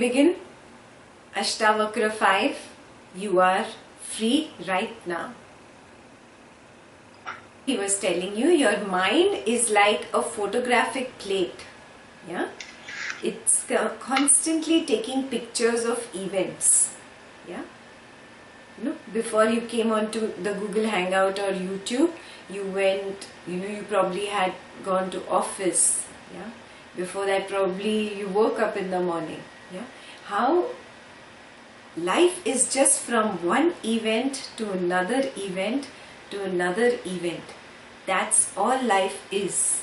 begin? Ashtavakra 5. You are free right now. He was telling you your mind is like a photographic plate. Yeah? It's constantly taking pictures of events. Yeah? Before you came onto the Google Hangout or YouTube, you went, you probably had gone to office. Yeah? Before that, probably you woke up in the morning. Yeah? How life is just from one event to another event to another event. That's all life is.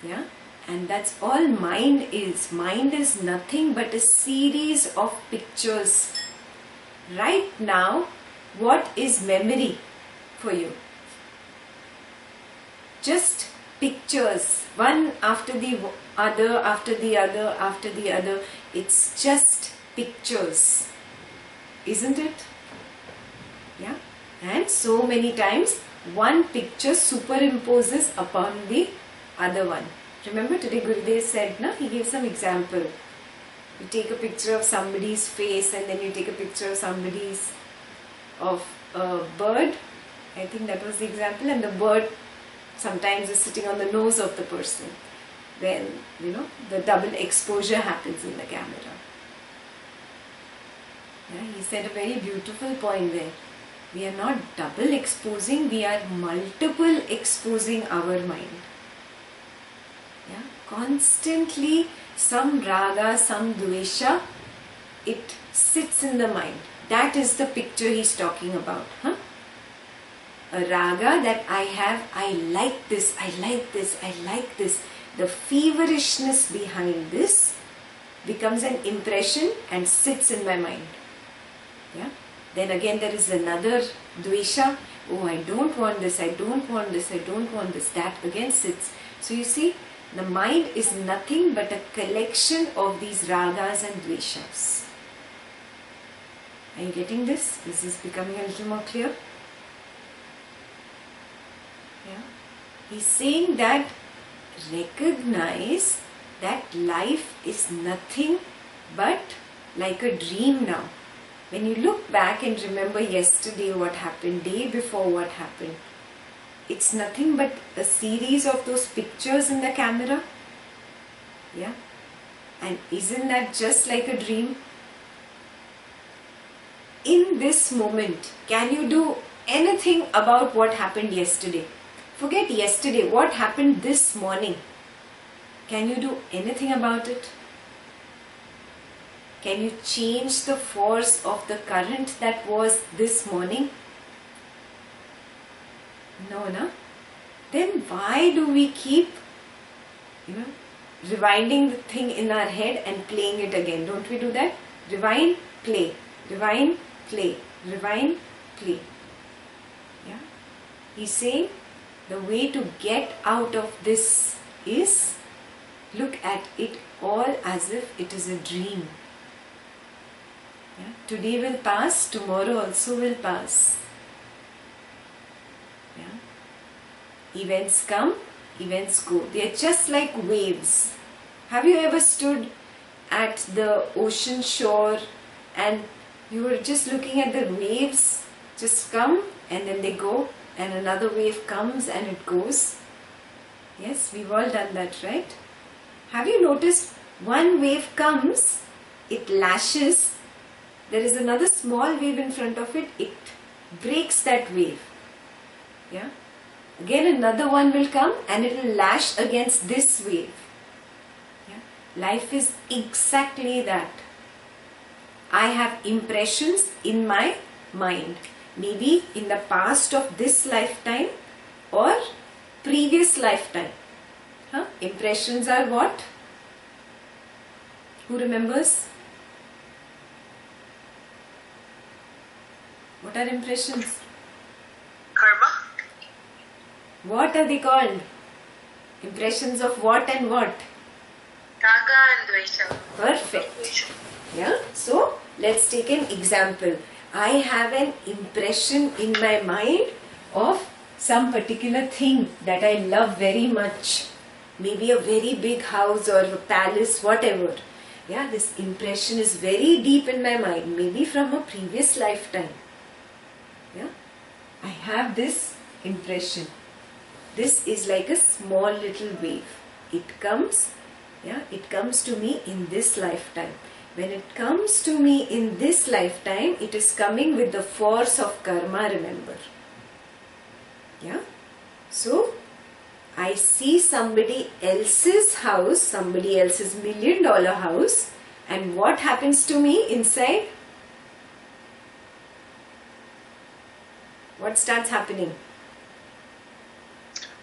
Yeah? And that's all mind is. Mind is nothing but a series of pictures. Right now, what is memory for you? Just pictures, one after the other, after the other, after the other. It's just pictures, isn't it? Yeah. And so many times one picture superimposes upon the other one. Remember today Gurudev said, he gave some example. You take a picture of somebody's face and then you take a picture of a bird. I think that was the example. And the bird sometimes is sitting on the nose of the person. Then, the double exposure happens in the camera. Yeah, he said a very beautiful point there. We are not double exposing, we are multiple exposing our mind. Yeah, constantly some raga, some dvesha, it sits in the mind. That is the picture he's talking about. A raga that I have, I like this, I like this, I like this. The feverishness behind this becomes an impression and sits in my mind. Yeah. Then again there is another dvesha. Oh, I don't want this, I don't want this, I don't want this. That again sits. So you see, the mind is nothing but a collection of these ragas and dveshas. Are you getting this? This is becoming a little more clear. Yeah. He's saying that recognize that life is nothing but like a dream now. When you look back and remember yesterday what happened, day before what happened, it's nothing but a series of those pictures in the camera. Yeah? And isn't that just like a dream? In this moment, can you do anything about what happened yesterday? Forget yesterday, what happened this morning? Can you do anything about it? Can you change the force of the current that was this morning? No, no? Then why do we keep, rewinding the thing in our head and playing it again? Don't we do that? Rewind, play. Rewind, play. Rewind, play. Yeah? He's saying the way to get out of this is look at it all as if it is a dream. Yeah? Today will pass, tomorrow also will pass. Yeah? Events come, events go. They are just like waves. Have you ever stood at the ocean shore and you were just looking at the waves just come and then they go, and another wave comes and it goes? Yes, we've all done that, right? Have you noticed one wave comes, it lashes, there is another small wave in front of it, it breaks that wave. Yeah? Again another one will come and it will lash against this wave. Yeah? Life is exactly that. I have impressions in my mind. Maybe in the past of this lifetime or previous lifetime. Impressions are what? Who remembers? What are impressions? Karma. What are they called? Impressions of what and what? Raga and dvesha. Perfect. Yeah. So let's take an example. I have an impression in my mind of some particular thing that I love very much. Maybe a very big house or a palace, whatever. Yeah, this impression is very deep in my mind, maybe from a previous lifetime. Yeah, I have this impression. This is like a small little wave. It comes, yeah, it comes to me in this lifetime. When it comes to me in this lifetime, it is coming with the force of karma, remember. Yeah, so I see somebody else's house, somebody else's $1 million house, and what happens to me inside? What starts happening?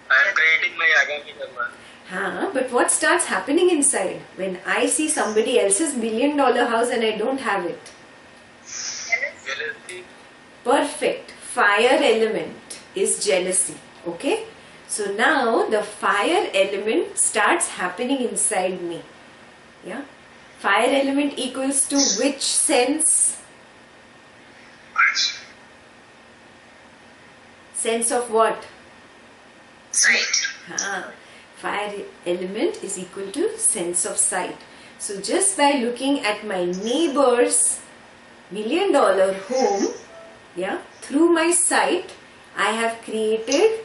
I am creating my Agami Karma. But what starts happening inside when I see somebody else's $1 million house and I don't have it? Jealousy. Perfect. Fire element is jealousy. Okay? So now the fire element starts happening inside me. Yeah? Fire element equals to which sense? Sense of what? Sight. Fire element is equal to sense of sight. So just by looking at my neighbor's $1 million home, yeah, through my sight, I have created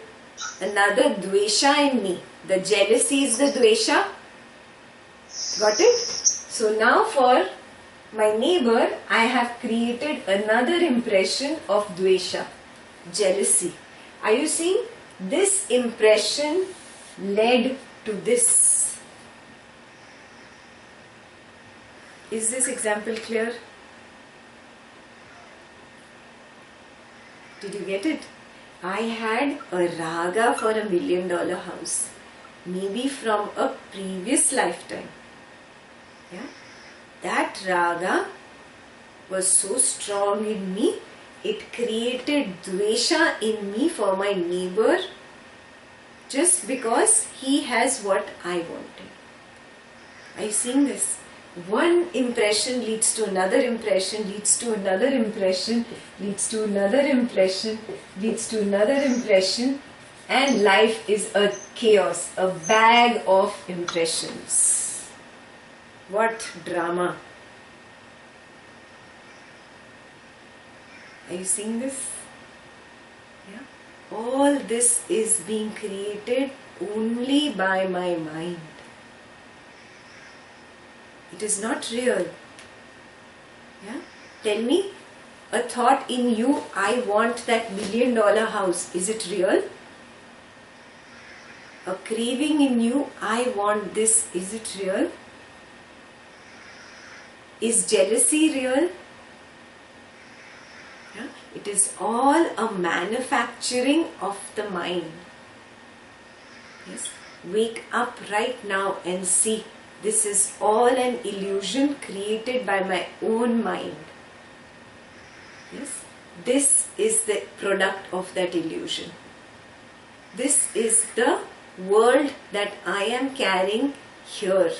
another dvesha in me. The jealousy is the dvesha. Got it? So now for my neighbor, I have created another impression of dvesha, jealousy. Are you seeing? This impression led to this. Is this example clear? Did you get it? I had a raga for $1 million house, maybe from a previous lifetime. Yeah, that raga was so strong in me, it created dvesha in me for my neighbor just because he has what I wanted. Are you seeing this? One impression leads to another impression, leads to another impression, leads to another impression, leads to another impression, and life is a chaos, a bag of impressions. What drama! Are you seeing this? Yeah. All this is being created only by my mind. It is not real. Yeah? Tell me, a thought in you, I want that $1 million house, is it real? A craving in you, I want this, is it real? Is jealousy real? Yeah? It is all a manufacturing of the mind. Yes? Wake up right now and see. This is all an illusion created by my own mind. Yes? This is the product of that illusion. This is the world that I am carrying here.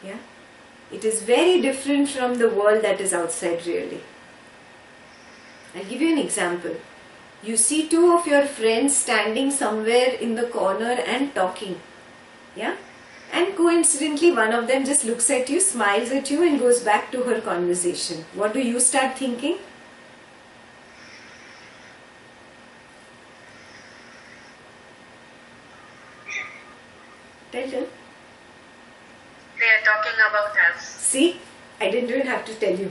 Yeah? It is very different from the world that is outside really. I'll give you an example. You see two of your friends standing somewhere in the corner and talking. Yeah? And coincidentally one of them just looks at you, smiles at you and goes back to her conversation. What do you start thinking? Tell. They are talking about us. See, I didn't even have to tell you.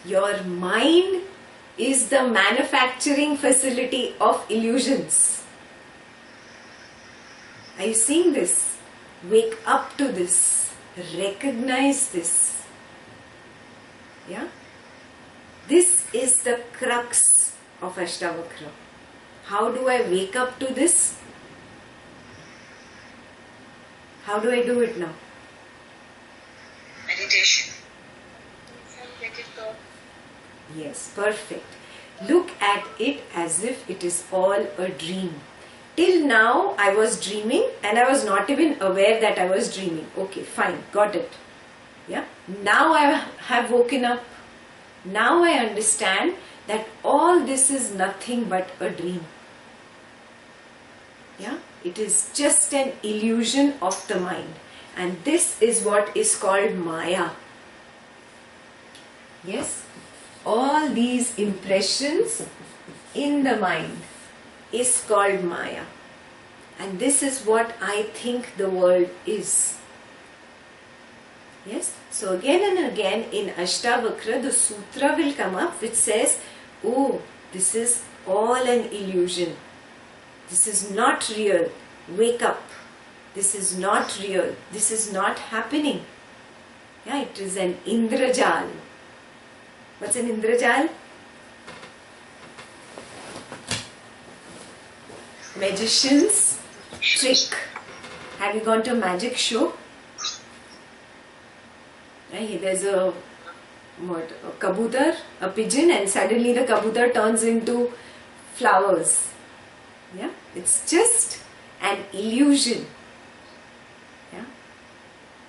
Your mind is the manufacturing facility of illusions. Are you seeing this? Wake up to this. Recognize this. Yeah? This is the crux of Ashtavakra. How do I wake up to this? How do I do it now? Meditation. Yes, perfect. Look at it as if it is all a dream. Till now I was dreaming and I was not even aware that I was dreaming. Okay, fine, got it. Yeah. Now I have woken up. Now I understand that all this is nothing but a dream. Yeah. It is just an illusion of the mind. And this is what is called Maya. Yes, all these impressions in the mind is called Maya. And this is what I think the world is. Yes, so again and again in Ashtavakra, the sutra will come up which says, oh, this is all an illusion. This is not real. Wake up. This is not real. This is not happening. Yeah, it is an Indrajal. What's an Indrajal? Magician's trick. Have you gone to a magic show? There's a kabutar, a pigeon, and suddenly the kabutar turns into flowers. Yeah, it's just an illusion. Yeah,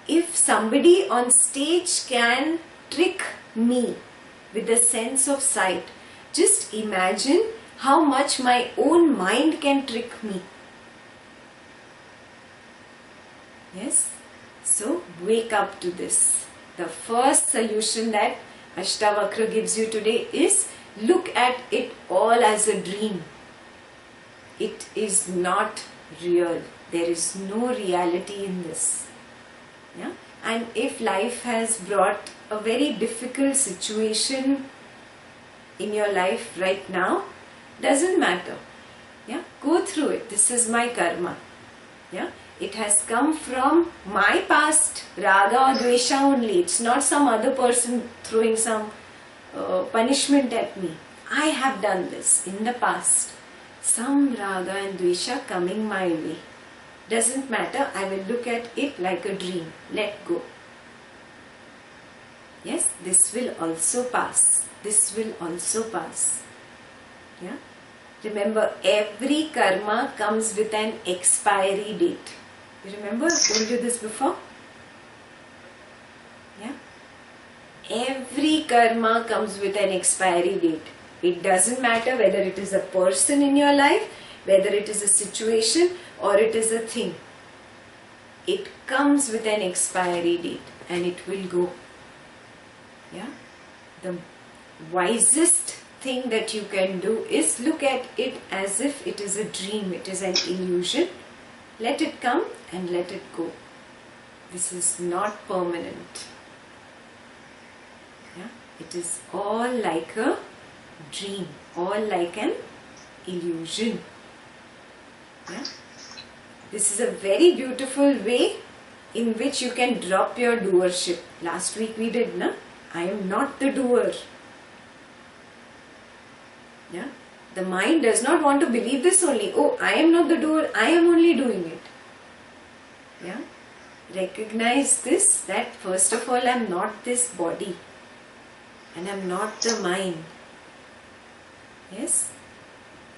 if somebody on stage can trick me with the sense of sight, just imagine how much my own mind can trick me. Yes, so wake up to this. The first solution that Ashtavakra gives you today is look at it all as a dream. It is not real. There is no reality in this. Yeah? And if life has brought a very difficult situation in your life right now, doesn't matter. Yeah? Go through it. This is my karma. Yeah? It has come from my past raga or dvesha only. It's not some other person throwing some punishment at me. I have done this in the past. Some raga and dvesha coming my way. Doesn't matter. I will look at it like a dream. Let go. Yes, this will also pass. This will also pass. Yeah. Remember, every karma comes with an expiry date. You remember I told you this before? Yeah. Every karma comes with an expiry date. It doesn't matter whether it is a person in your life, whether it is a situation or it is a thing. It comes with an expiry date and it will go. Yeah. The wisest thing that you can do is look at it as if it is a dream, it is an illusion. Let it come and let it go. This is not permanent. Yeah? It is all like a dream, all like an illusion. Yeah? This is a very beautiful way in which you can drop your doership. Last week we did, na? I am not the doer. Yeah? The mind does not want to believe this only. Oh, I am not the doer, I am only doing it. Yeah? Recognize this, that first of all I am not this body and I am not the mind. Yes?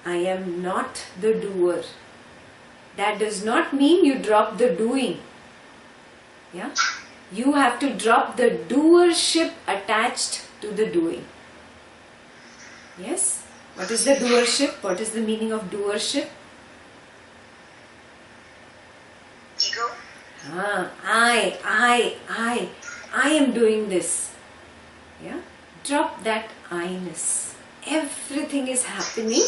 I am not the doer. That does not mean you drop the doing. Yeah? You have to drop the doership attached to the doing. Yes? What is the doership? What is the meaning of doership? Ego. I am doing this. Yeah? Drop that I-ness. Everything is happening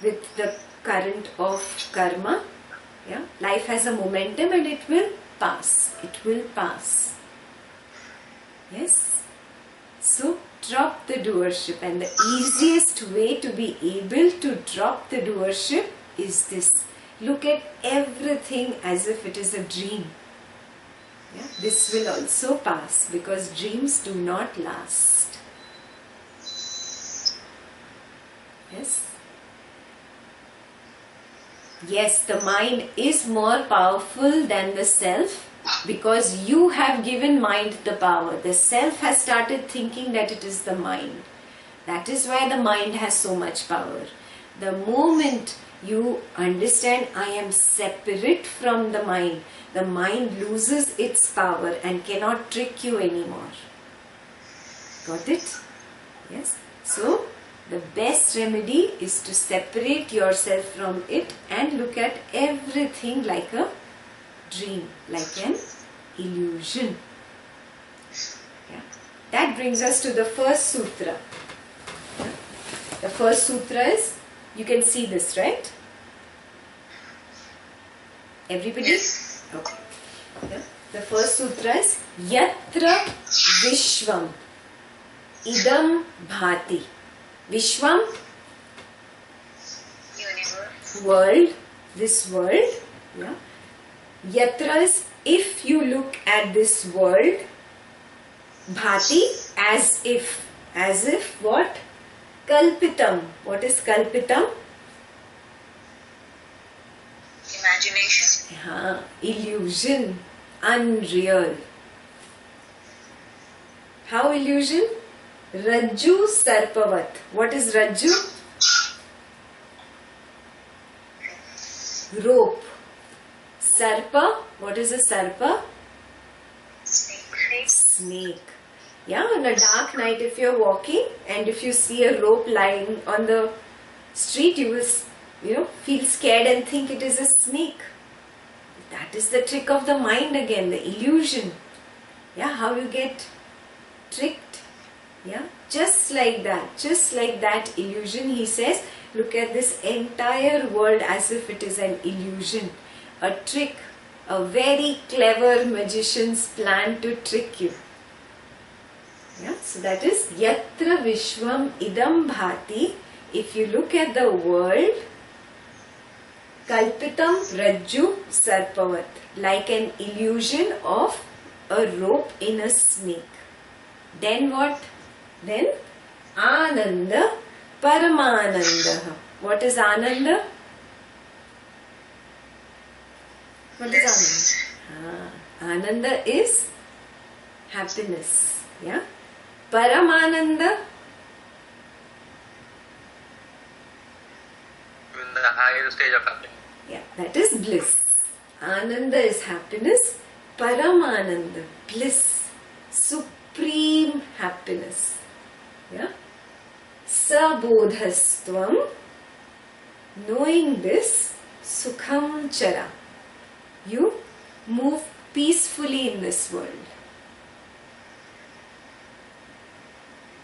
with the current of karma. Yeah? Life has a momentum and it will pass. It will pass. Yes? So, drop the doership, and the easiest way to be able to drop the doership is this. Look at everything as if it is a dream. Yeah? This will also pass because dreams do not last. Yes? Yes, the mind is more powerful than the self because you have given mind the power. The self has started thinking that it is the mind. That is why the mind has so much power. The moment you understand I am separate from the mind loses its power and cannot trick you anymore. Got it? Yes. So, The best remedy is to separate yourself from it and look at everything like a dream, like an illusion. Yeah. That brings us to the first sutra. Yeah. The first sutra is, you can see this, right? Everybody? Yes. Okay. Yeah. The first sutra is Yatra Vishwam Idam Bhati. Vishwam, Universe. world, this world. Yeah. Yatra is, if you look at this world. Bhati, as if. As if what? Kalpitam. What is Kalpitam? Imagination. Illusion. Unreal. How illusion? Rajju Sarpavat. What is Rajju? Rope. Sarpa. What is a Sarpa? Snake. Snake. Yeah, on a dark night if you're walking and if you see a rope lying on the street, you will, feel scared and think it is a snake. That is the trick of the mind again, the illusion. Yeah, how you get tricked. Yeah, just like that illusion, he says, look at this entire world as if it is an illusion, a trick, a very clever magician's plan to trick you. Yeah, so that is Yatra Vishwam Idam Bhati. If you look at the world, Kalpitam Rajju Sarpavat, like an illusion of a rope in a snake. Then what? Then Ananda Paramananda. What is Ananda? What is Ananda? Ananda is happiness. Yeah. Paramananda. In the higher stage of happiness. Yeah, that is bliss. Ananda is happiness. Paramananda, bliss, supreme happiness. Yeah. Sabodhastvam, knowing this, sukham chara. You move peacefully in this world.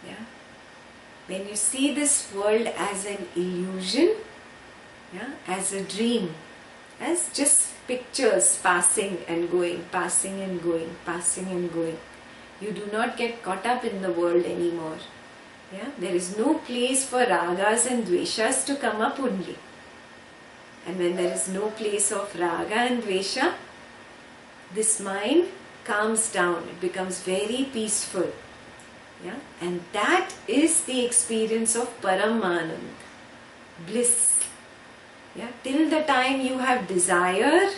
Yeah. When you see this world as an illusion, yeah, as a dream, as just pictures passing and going, passing and going, passing and going. You do not get caught up in the world anymore. Yeah? There is no place for ragas and dveshas to come up only. And when there is no place of raga and dvesha, this mind calms down. It becomes very peaceful. Yeah? And that is the experience of Paramanand, bliss. Yeah? Till the time you have desire,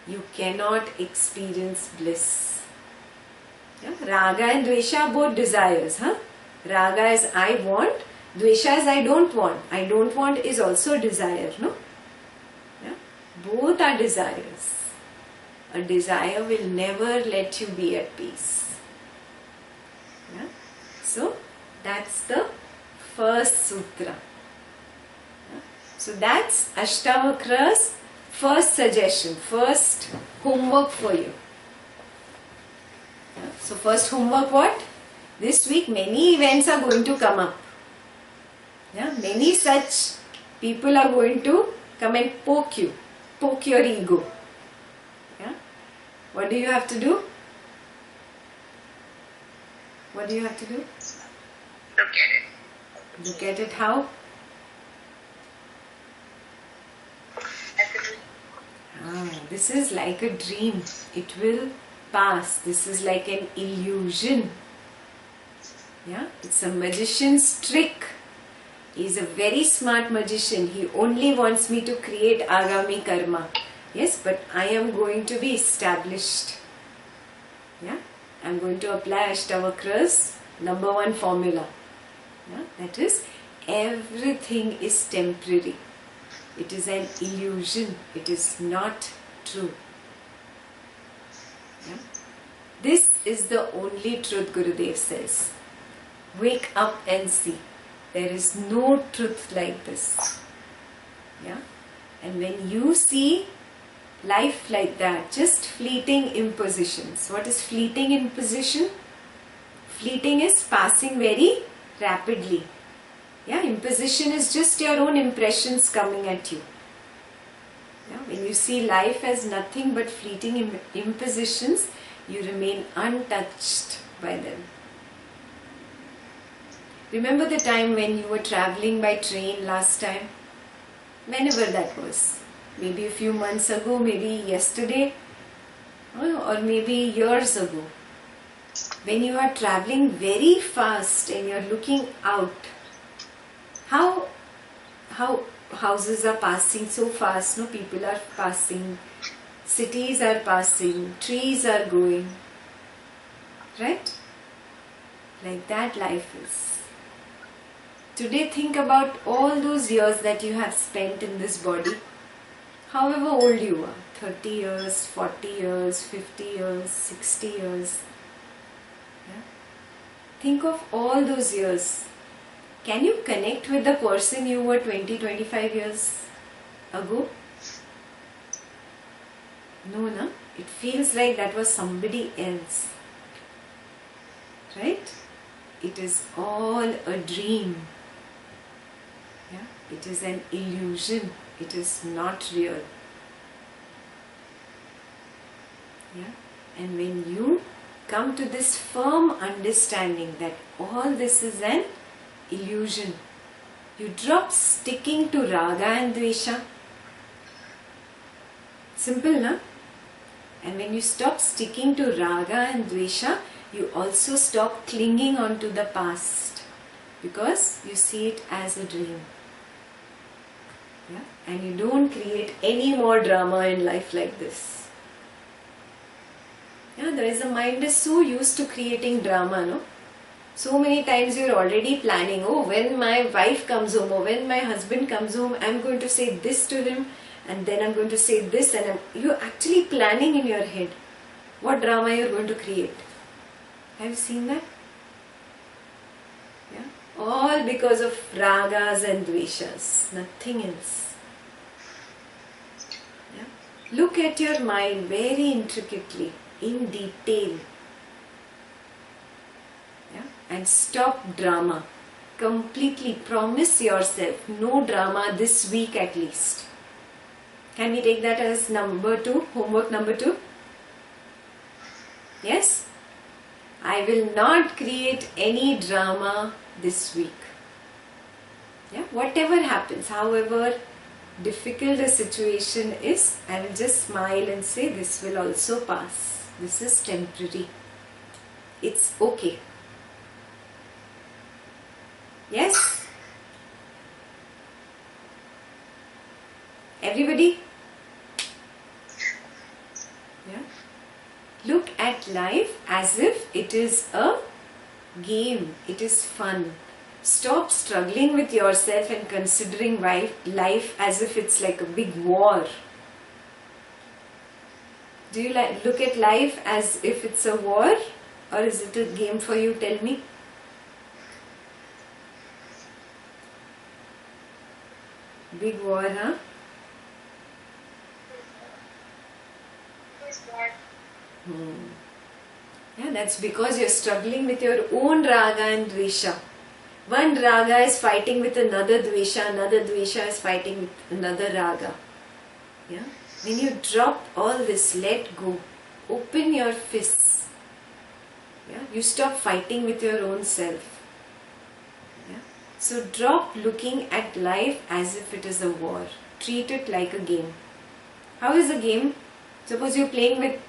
you cannot experience bliss. Yeah? Raga and dvesha are both desires. Huh? Raga is I want, dvesha is I don't want. I don't want is also desire. No? Yeah? Both are desires. A desire will never let you be at peace. Yeah? So, that's the first sutra. Yeah? So, that's Ashtavakra's first suggestion, first homework for you. Yeah? So, first homework what? This week many events are going to come up. Yeah? Many such people are going to come and poke you, poke your ego. Yeah? What do you have to do? What do you have to do? Look at it. Look at it how? Like a dream. This is like a dream. It will pass. This is like an illusion. Yeah, it's a magician's trick. He is a very smart magician. He only wants me to create agami karma. Yes, but I am going to be established. Yeah, I am going to apply Ashtavakra's #1 formula. Yeah, that is, everything is temporary. It is an illusion. It is not true. Yeah? This is the only truth, Gurudev says. Wake up and see. There is no truth like this. Yeah? And when you see life like that, just fleeting impositions. What is fleeting imposition? Fleeting is passing very rapidly. Yeah, imposition is just your own impressions coming at you. Yeah, when you see life as nothing but fleeting impositions, you remain untouched by them. Remember the time when you were traveling by train last time? Whenever that was. Maybe a few months ago, maybe yesterday, or maybe years ago. When you are traveling very fast and you are looking out, how houses are passing so fast, no, people are passing, cities are passing, trees are going, right? Like that life is. Today think about all those years that you have spent in this body, however old you are, 30 years, 40 years, 50 years, 60 years. Yeah? Think of all those years. Can you connect with the person you were 20-25 years ago? No, na? It feels like that was somebody else. Right? It is all a dream. Yeah? It is an illusion. It is not real. Yeah? And when you come to this firm understanding that all this is an illusion, you drop sticking to raga and dvesha. Simple, na? And when you stop sticking to raga and dvesha, you also stop clinging on to the past, because you see it as a dream. Yeah? And you don't create any more drama in life like this. Yeah, there is a mind is so used to creating drama, no? So many times you're already planning, oh, when my wife comes home or when my husband comes home, I'm going to say this to him and then I'm going to say this, and you're actually planning in your head what drama you're going to create. Have you seen that? Yeah? All because of ragas and dveshas, nothing else. Yeah? Look at your mind very intricately, in detail. Yeah? And stop drama. Completely promise yourself no drama this week at least. Can we take that as number 2, homework number 2? Yes? I will not create any drama this week. Yeah? Whatever happens, however difficult the situation is, I will just smile and say this will also pass. This is temporary. It's okay. Yes? Everybody? Yeah? Look at life as if it is a game. It is fun. Stop struggling with yourself and considering life as if it's like a big war. Do you look at life as if it's a war, or is it a game for you? Tell me. Big war, huh? Yeah, that's because you're struggling with your own raga and dvesha. One raga is fighting with another dvesha is fighting with another raga. Yeah? When you drop all this, let go. Open your fists. Yeah? You stop fighting with your own self. Yeah? So drop looking at life as if it is a war. Treat it like a game. How is a game? Suppose you're playing with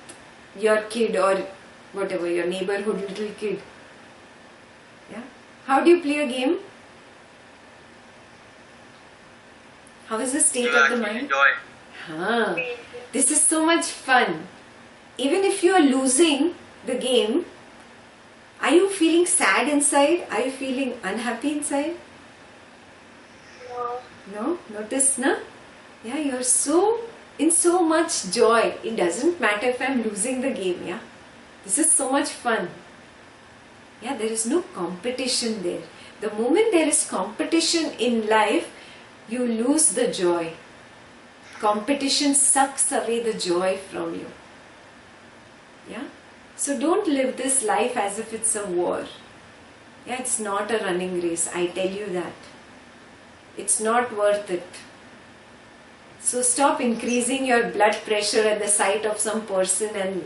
your kid or whatever, your neighborhood little kid. Yeah? How do you play a game? How is the state of the mind? Enjoy. This is so much fun. Even if you are losing the game, are you feeling sad inside? Are you feeling unhappy inside? No. No? Notice, na? Yeah, you're in so much joy. It doesn't matter if I'm losing the game, yeah? This is so much fun. Yeah, there is no competition there. The moment there is competition in life, you lose the joy. Competition sucks away the joy from you. Yeah? So don't live this life as if it's a war. Yeah, it's not a running race, I tell you that. It's not worth it. So stop increasing your blood pressure at the sight of some person and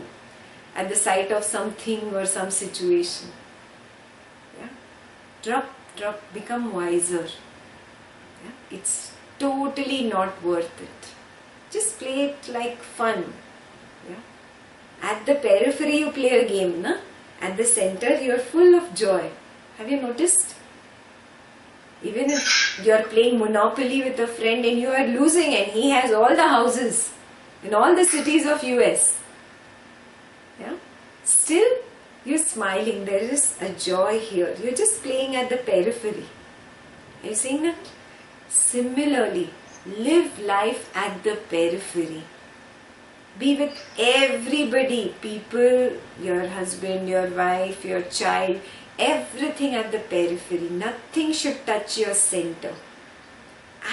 at the sight of something or some situation. Yeah? Drop, become wiser. Yeah? It's totally not worth it. Just play it like fun. Yeah? At the periphery you play a game, na? At the center you are full of joy. Have you noticed? Even if you are playing Monopoly with a friend and you are losing and he has all the houses in all the cities of US. Yeah? Still you're smiling. There is a joy here. You're just playing at the periphery. Are you seeing that? Similarly, live life at the periphery. Be with everybody, people, your husband, your wife, your child, everything at the periphery. Nothing should touch your center.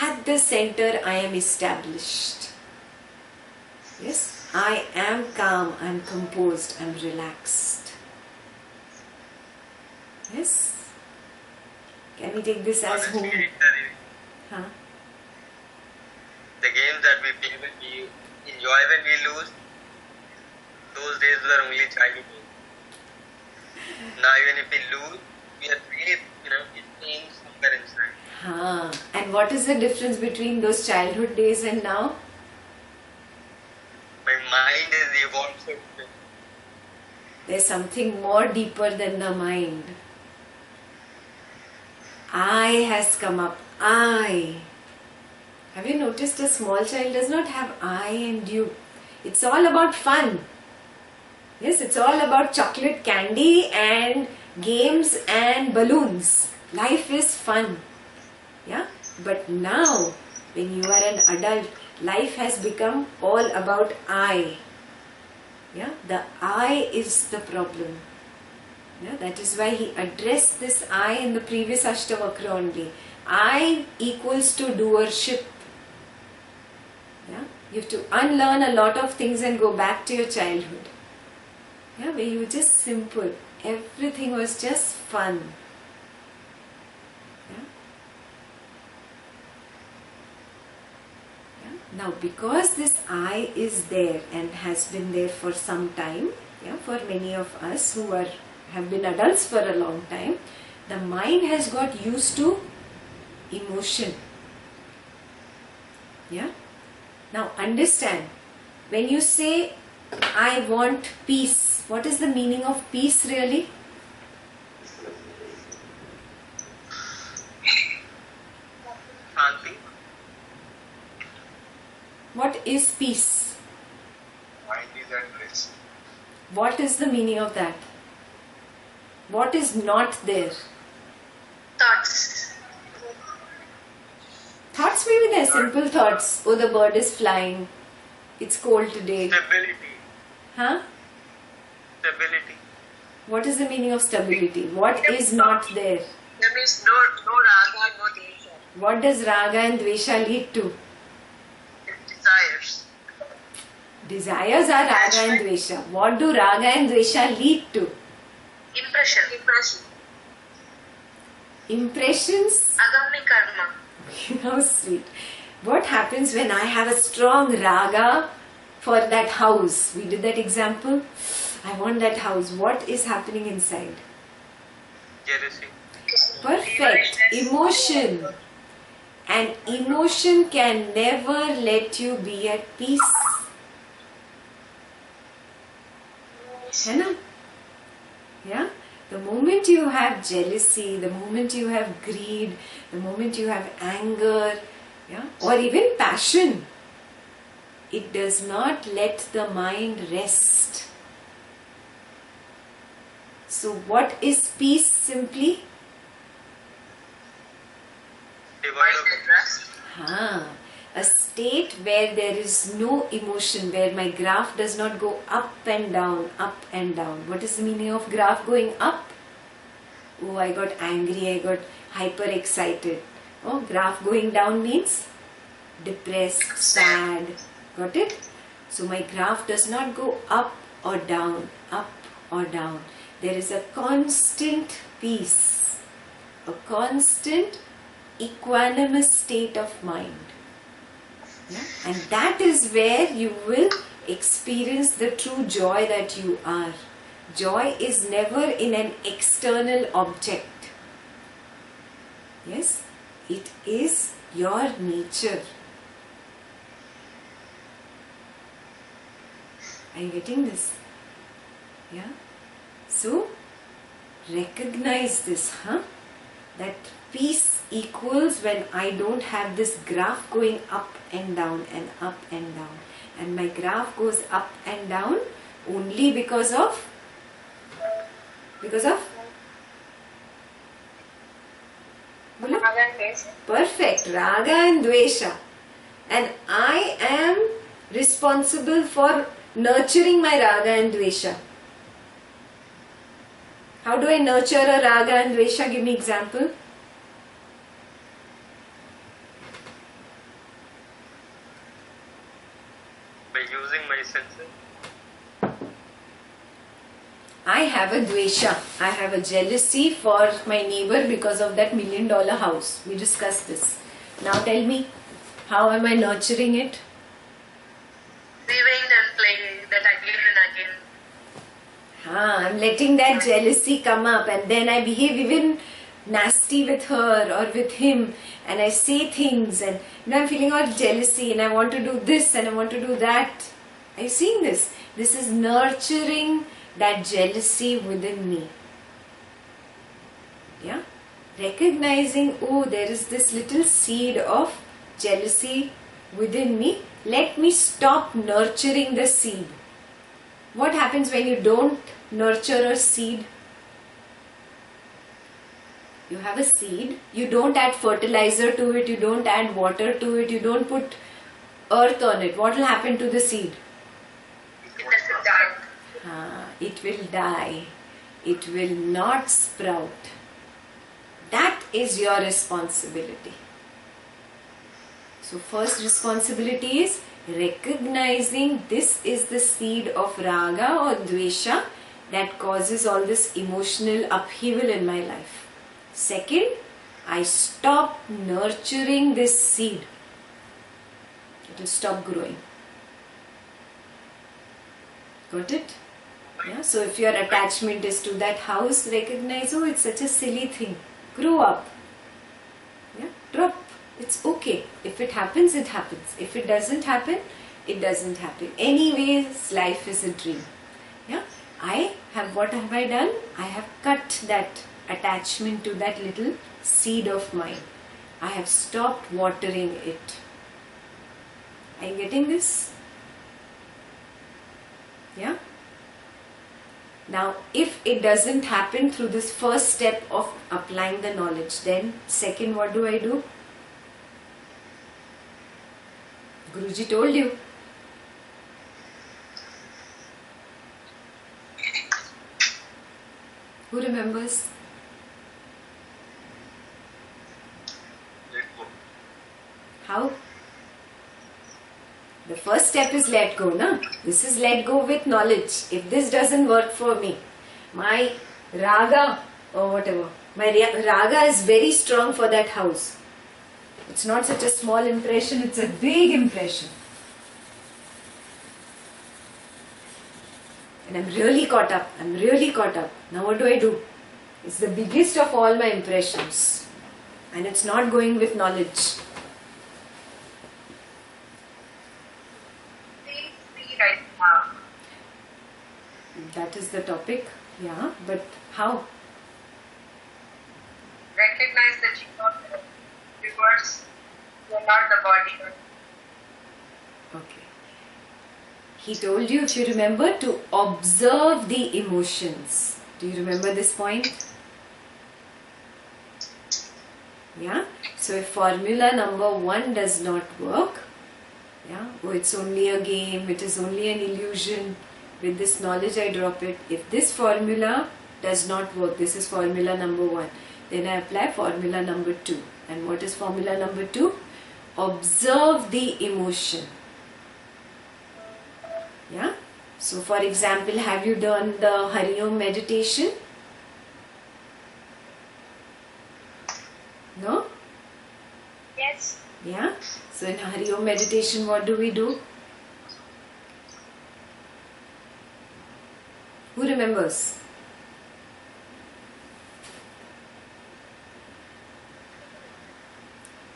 At the center, I am established. Yes, I am calm, I am composed, I am relaxed. Yes? Can we take this as home? Huh? The games that we play when we enjoy when we lose, those days were only childhood days. Now even if we lose, we are really, it pains somewhere inside. And what is the difference between those childhood days and now? My mind is evolved so quick. There's something more deeper than the mind. I has come up. I. Have you noticed a small child does not have I and you? It's all about fun. Yes, it's all about chocolate candy and games and balloons. Life is fun. Yeah? But now, when you are an adult, life has become all about I. Yeah? The I is the problem. Yeah? That is why he addressed this I in the previous Ashtavakra only. I equals to doership. Yeah? You have to unlearn a lot of things and go back to your childhood. Yeah, where you were just simple. Everything was just fun. Yeah? Yeah? Now, because this I is there and has been there for some time, yeah, for many of us who have been adults for a long time, the mind has got used to emotion. Yeah? Now understand, when you say I want peace, what is the meaning of peace really? Shanti. What is peace? Mind is at rest. What is the meaning of that? What is not there? Thoughts. Thoughts may be there, simple thoughts. Oh, the bird is flying. It's cold today. Stability. Huh? Stability. What is the meaning of stability? What is not there? That means no raga, no desha. What does raga and dvesha lead to? Desires. Desires are raga and dvesha. What do raga and dvesha lead to? Impression. Impressions? Agami karma. How sweet. What happens when I have a strong raga for that house? We did that example. I want that house. What is happening inside? Jealousy. Perfect. Emotion. And emotion can never let you be at peace. है ना? Yeah? The moment you have jealousy, the moment you have greed, the moment you have anger, yeah, or even passion, it does not let the mind rest. So what is peace simply? Divide of Rest. A state where there is no emotion, where my graph does not go up and down, up and down. What is the meaning of graph going up? Oh, I got angry, I got hyper excited. Oh, graph going down means depressed, sad. Got it? So my graph does not go up or down, up or down. There is a constant peace, a constant equanimous state of mind. Yeah? And that is where you will experience the true joy that you are. Joy is never in an external object. Yes, it is your nature. Are you getting this? Yeah. So, recognize this, that peace equals when I don't have this graph going up and down and up and down. And my graph goes up and down only because of Bolo? Raga and Dvesha. Perfect, Raga and Dvesha. And I am responsible for nurturing my Raga and Dvesha. How do I nurture a Raga and Dvesha? Give me example. By using my senses. I have a Dvesha. I have a jealousy for my neighbor because of that $1 million house. We discussed this. Now tell me, how am I nurturing it? Rewind and play that again and again. I'm letting that jealousy come up, and then I behave even nasty with her or with him, and I say things, and I'm feeling all jealousy, and I want to do this and I want to do that. Are you seeing this? This is nurturing that jealousy within me. Yeah? Recognizing, oh, there is this little seed of jealousy within me. Let me stop nurturing the seed. What happens when you don't nurture a seed? You have a seed, you don't add fertilizer to it, you don't add water to it, you don't put earth on it. What will happen to the seed? It doesn't die. It will die. It will not sprout. That is your responsibility. So first responsibility is recognizing this is the seed of Raga or Dvesha that causes all this emotional upheaval in my life. Second, I stop nurturing this seed. It will stop growing. Got it? Yeah. So if your attachment is to that house, recognize, oh, it's such a silly thing. Grow up. Yeah. Drop. It's okay. If it happens, it happens. If it doesn't happen, it doesn't happen. Anyways, life is a dream. Yeah. What have I done? I have cut that attachment to that little seed of mine. I have stopped watering it. Are you getting this? Yeah? Now, if it doesn't happen through this first step of applying the knowledge, then second, what do I do? Guruji told you. Who remembers? Let go. How? The first step is let go, na? This is let go with knowledge. If this doesn't work for me, my raga or whatever, my raga is very strong for that house. It's not such a small impression, it's a big impression. And I'm really caught up. Now what do? It's the biggest of all my impressions. And it's not going with knowledge. Free right now. That is the topic. Yeah, but how? Recognize that you are the universe. You are not the body. Okay. He told you, if you remember, to observe the emotions. Do you remember this point? Yeah. So if formula number 1 does not work, yeah, oh, it's only a game, it is only an illusion, with this knowledge I drop it. If this formula does not work. This is formula number 1. Then I apply formula number 2. And what is formula number 2? Observe the emotion. Yeah. So for example, have you done the Hari Om meditation? No? Yes. Yeah. So in Hari Om meditation, what do we do? Who remembers?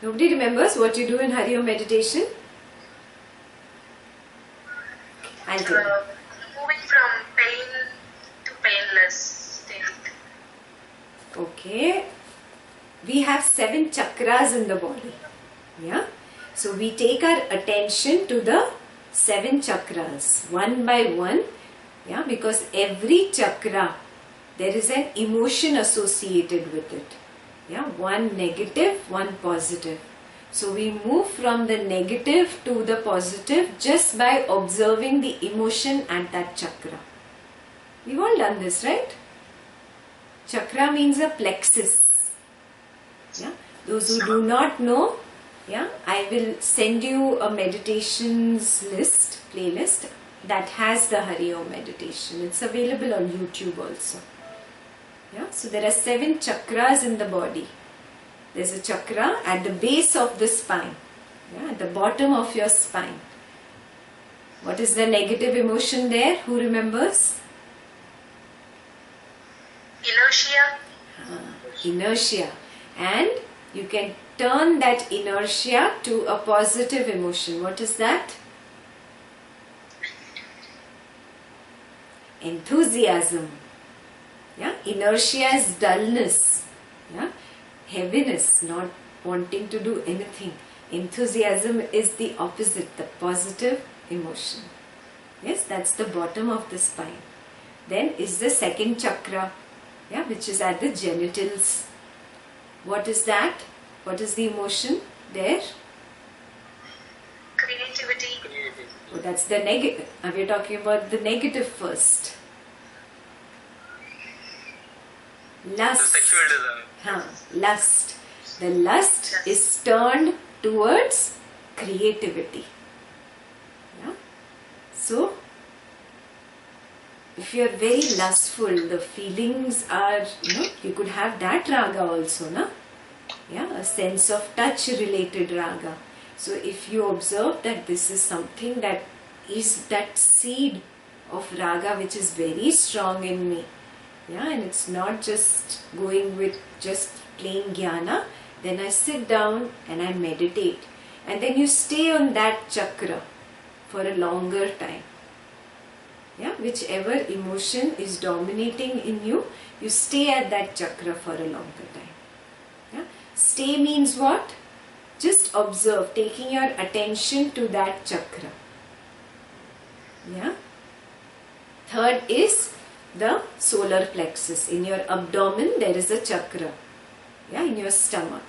Nobody remembers what you do in Hari Om meditation? I'll tell you. Moving from pain to painless state. Okay. We have 7 chakras in the body. Yeah. So we take our attention to the 7 chakras one by one. Yeah. Because every chakra, there is an emotion associated with it. Yeah. One negative, one positive. So we move from the negative to the positive just by observing the emotion at that chakra. We've all done this, right? Chakra means a plexus. Yeah. Those who do not know, yeah, I will send you a meditations list, playlist that has the Hari Om meditation. It's available on YouTube also. Yeah. So there are 7 chakras in the body. There's a chakra at the base of the spine, yeah, at the bottom of your spine. What is the negative emotion there? Who remembers? Inertia. Inertia. And you can turn that inertia to a positive emotion. What is that? Enthusiasm. Yeah, inertia is dullness. Yeah. Heaviness, not wanting to do anything. Enthusiasm is the opposite, the positive emotion. Yes, that's the bottom of the spine. Then is the second chakra, yeah, which is at the genitals. What is that? What is the emotion there? Creativity. Oh, that's the negative. We are talking about the negative first. Lust. The sexual desire. Lust. The lust is turned towards creativity. Yeah. So, if you are very lustful, the feelings are, you could have that raga also, na? Yeah, a sense of touch related raga. So, if you observe that this is something that is that seed of raga which is very strong in me, yeah, and it's not just going with just plain jnana, then I sit down and I meditate. And then you stay on that chakra for a longer time. Yeah, whichever emotion is dominating in you, you stay at that chakra for a longer time. Yeah? Stay means what? Just observe, taking your attention to that chakra. Yeah. Third is the solar plexus. In your abdomen, there is a chakra. Yeah, in your stomach.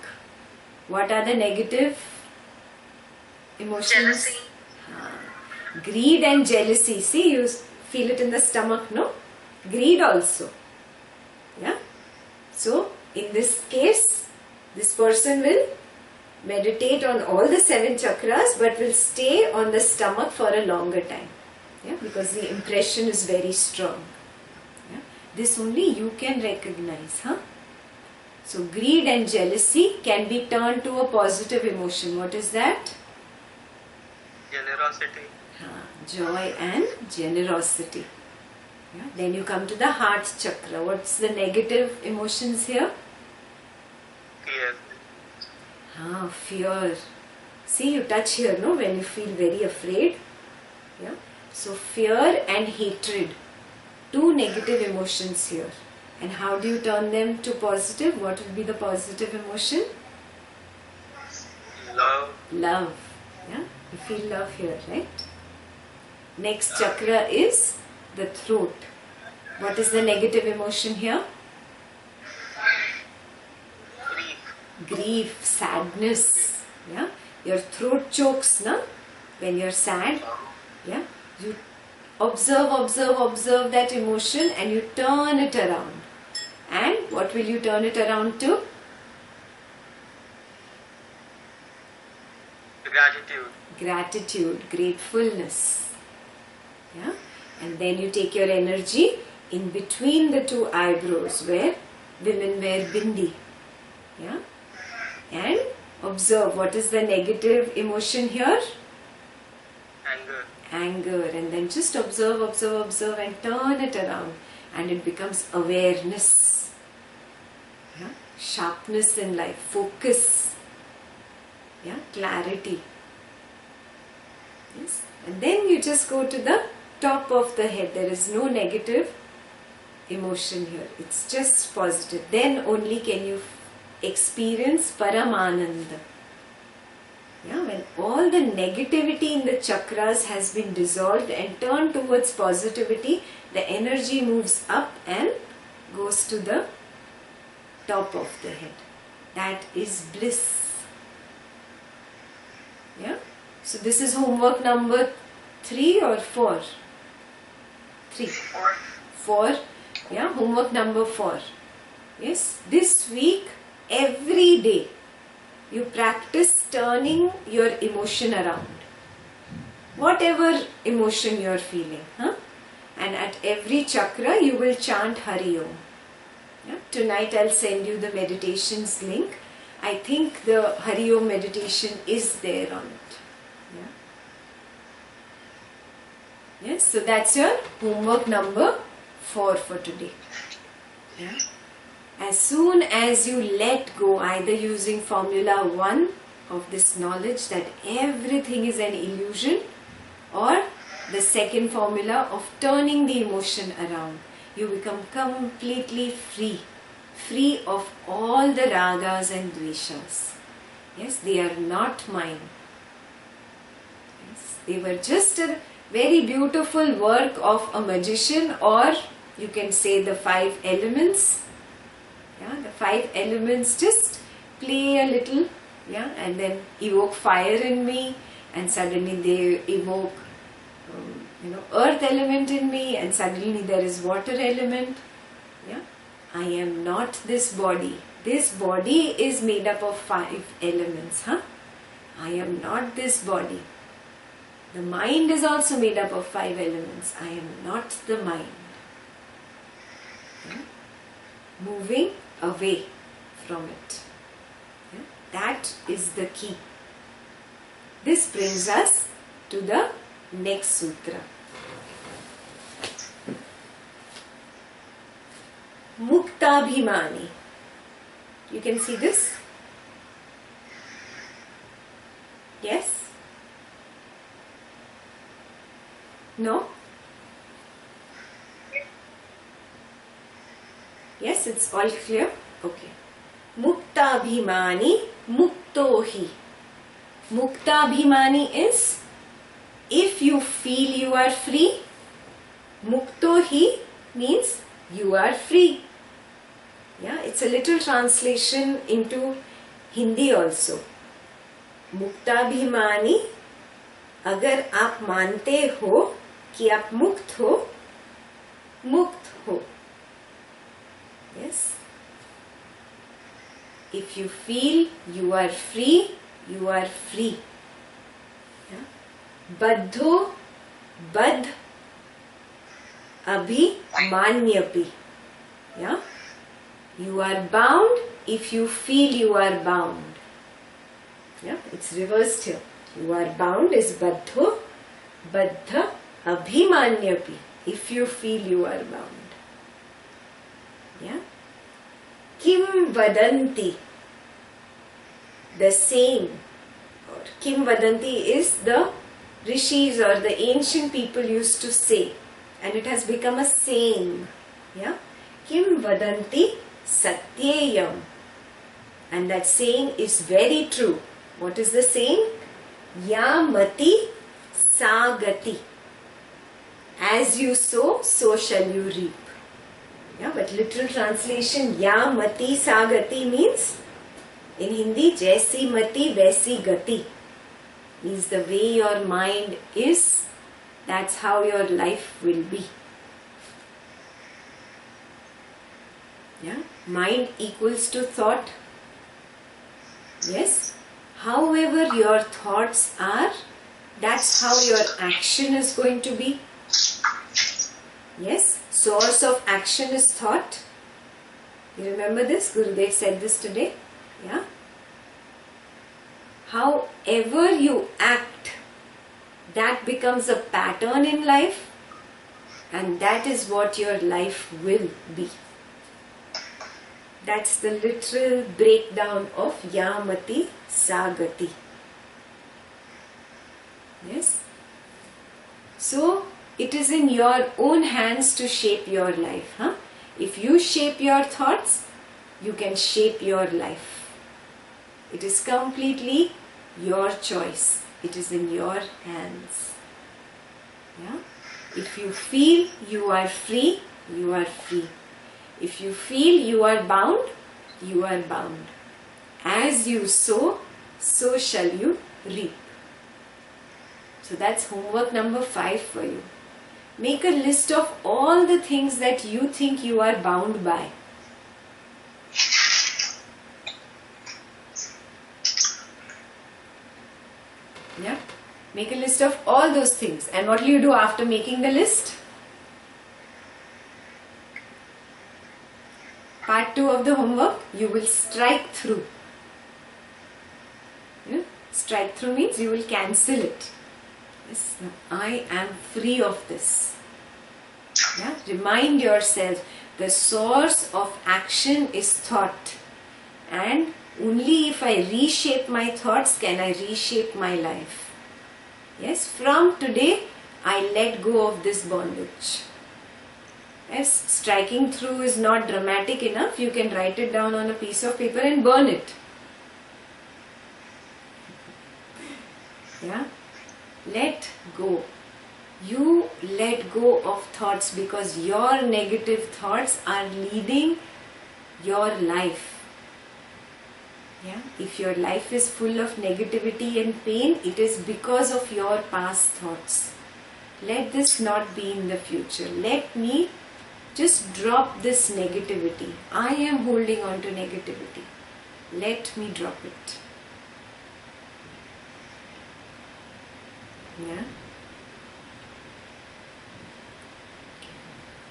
What are the negative emotions? Jealousy. Greed and jealousy. See, you feel it in the stomach, no? Greed also. Yeah. So, in this case, this person will meditate on all the 7 chakras but will stay on the stomach for a longer time. Yeah, because the impression is very strong. Yeah. This only you can recognize, huh? So, greed and jealousy can be turned to a positive emotion. What is that? Generosity. Joy and generosity. Yeah. Then you come to the heart chakra. What's the negative emotions here? Fear. Fear. See, you touch here, no? When you feel very afraid. Yeah. So, fear and hatred. 2 negative emotions here. And how do you turn them to positive? What will be the positive emotion? Love. Love. Yeah. You feel love here, right? Next chakra is the throat. What is the negative emotion here? Grief, sadness. Yeah. Your throat chokes, na? When you're sad. Yeah. You observe that emotion and you turn it around. And what will you turn it around to? Gratitude. Gratitude, gratefulness. Yeah? And then you take your energy in between the two eyebrows where women wear bindi. Yeah? And observe what is the negative emotion here? Anger. Anger. And then just observe, observe, observe and turn it around. And it becomes awareness. Yeah? Sharpness in life, focus. Yeah? Clarity. Yes? And then you just go to the top of the head. There is no negative emotion here. It's just positive. Then only can you experience Paramananda. Yeah, when all the negativity in the chakras has been dissolved and turned towards positivity, the energy moves up and goes to the top of the head. That is bliss. Yeah. So this is homework number 3 or 4? 3. 4. Yeah, homework number 4. Yes, this week, every day, you practice turning your emotion around. Whatever emotion you are feeling. And at every chakra, you will chant Hari Om. Yeah? Tonight, I'll send you the meditations link. I think the Hari Om meditation is there on it. Yeah? Yes, so that's your homework number 4 for today. Yeah? As soon as you let go, either using formula 1 of this knowledge that everything is an illusion, or the second formula of turning the emotion around, you become completely free. Free of all the ragas and dveshas. Yes, they are not mine. Yes, they were just a very beautiful work of a magician, or you can say the 5 elements. Yeah, the 5 elements just play a little, yeah, and then evoke fire in me, and suddenly they evoke, earth element in me, and suddenly there is water element. Yeah, I am not this body. This body is made up of 5 elements. I am not this body. The mind is also made up of 5 elements. I am not the mind. Yeah? Moving away from it. Yeah? That is the key. This brings us to the next sutra. Muktabhimani. You can see this? Yes? No? Yes, it's all clear? Okay. Muktabhimani muktohi. Muktabhimani is if you feel you are free. Muktohi means you are free. Yeah, it's a little translation into Hindi also. Muktabhimani, अगर आप मानते हो कि आप मुक्त हो, मुक्त हो. Yes. If you feel you are free, you are free. Yeah. Baddho, badh, abhimanyapi. Yeah. You are bound if you feel you are bound. Yeah. It's reversed here. You are bound is baddho, baddha, abhimanyapi. If you feel you are bound. Yeah. Kim vadanti. The saying, or Kim vadanti is the rishis or the ancient people used to say, and it has become a saying. Yeah. Kim vadanti satyeyam. And that saying is very true. What is the saying? Ya mati sagati. As you sow, so shall you reap. Yeah, but literal translation, Ya mati sagati means, in Hindi, Jaisi mati vaisi gati. Means the way your mind is, that's how your life will be. Yeah, mind equals to thought. Yes, however your thoughts are, that's how your action is going to be. Yes, source of action is thought. You remember this? Gurudev said this today. Yeah. However you act, that becomes a pattern in life, and that is what your life will be. That's the literal breakdown of Yamati Sagati. Yes. So it is in your own hands to shape your life. If you shape your thoughts, you can shape your life. It is completely your choice. It is in your hands. Yeah? If you feel you are free, you are free. If you feel you are bound, you are bound. As you sow, so shall you reap. So that's homework number 5 for you. Make a list of all the things that you think you are bound by. Yeah? Make a list of all those things. And what will you do after making the list? Part 2 of the homework, you will strike through. Yeah? Strike through means you will cancel it. Yes, now I am free of this. Yeah? Remind yourself, the source of action is thought. And only if I reshape my thoughts can I reshape my life. Yes, from today I let go of this bondage. Yes, striking through is not dramatic enough. You can write it down on a piece of paper and burn it. Yeah, let go. You let go of thoughts because your negative thoughts are leading your life. Yeah? If your life is full of negativity and pain, it is because of your past thoughts. Let this not be in the future. Let me just drop this negativity. I am holding on to negativity. Let me drop it. Yeah?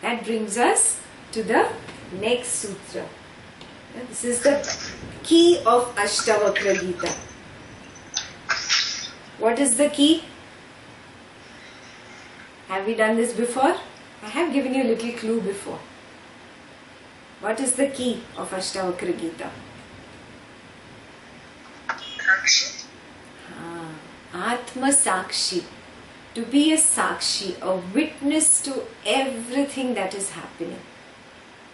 That brings us to the next sutra. This is the key of Ashtavakra Gita. What is the key? Have we done this before? I have given you a little clue before. What is the key of Ashtavakra Gita? Atma Sakshi. To be a Sakshi, a witness to everything that is happening.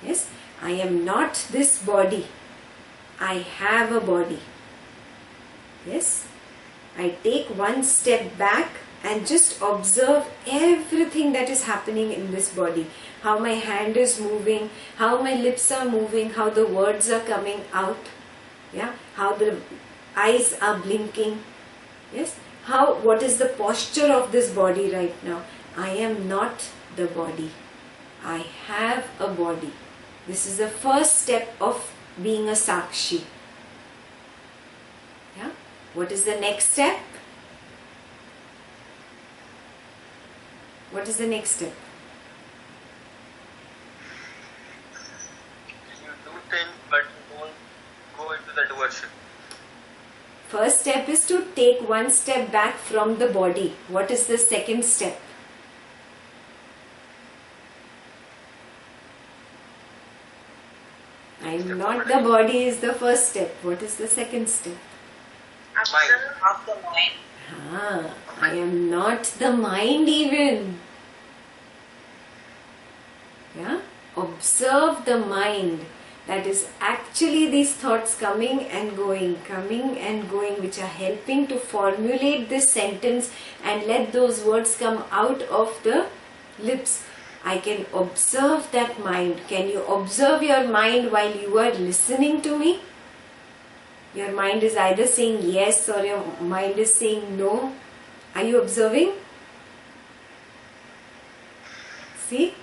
Yes, I am not this body. I have a body. Yes, I take one step back and just observe everything that is happening in this body. How my hand is moving, how my lips are moving, how the words are coming out. Yeah, how the eyes are blinking. Yes, what is the posture of this body right now? I am not the body. I have a body. This is the first step of being a Sakshi. Yeah? What is the next step? What is the next step? You do things, but you don't go into the doership. First step is to take one step back from the body. What is the second step? I am not the body is the first step. What is the second step? Observe of the mind. I am not the mind even. Yeah? Observe the mind. That is actually these thoughts coming and going, which are helping to formulate this sentence and let those words come out of the lips. I can observe that mind. Can you observe your mind while you are listening to me? Your mind is either saying yes or your mind is saying no. Are you observing? See?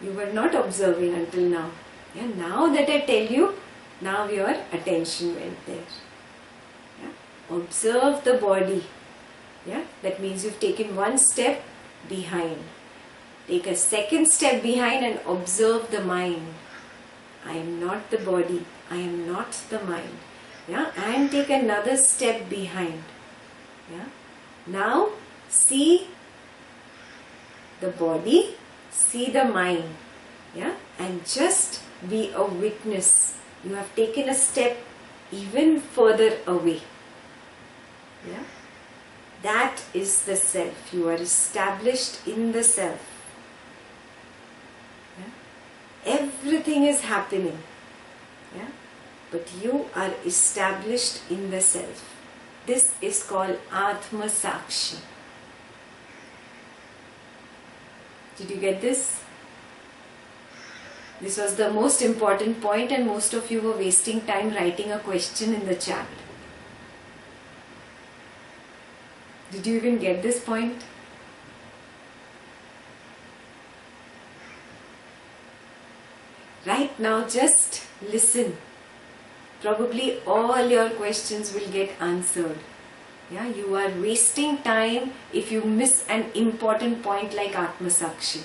You were not observing until now. Yeah, now that I tell you, now your attention went there. Yeah? Observe the body. Yeah? That means you've taken one step behind. Take a second step behind and observe the mind. I am not the body. I am not the mind. Yeah? And take another step behind. Yeah? Now see the body, see the mind. Yeah? And just be a witness. You have taken a step even further away. Yeah? That is the self. You are established in the self. Yeah? Everything is happening. Yeah? But you are established in the self. This is called Atma Sakshi. Did you get this? This was the most important point, and most of you were wasting time writing a question in the chat. Did you even get this point? Right now, just listen. Probably all your questions will get answered. Yeah, you are wasting time if you miss an important point like Atma Sakshi.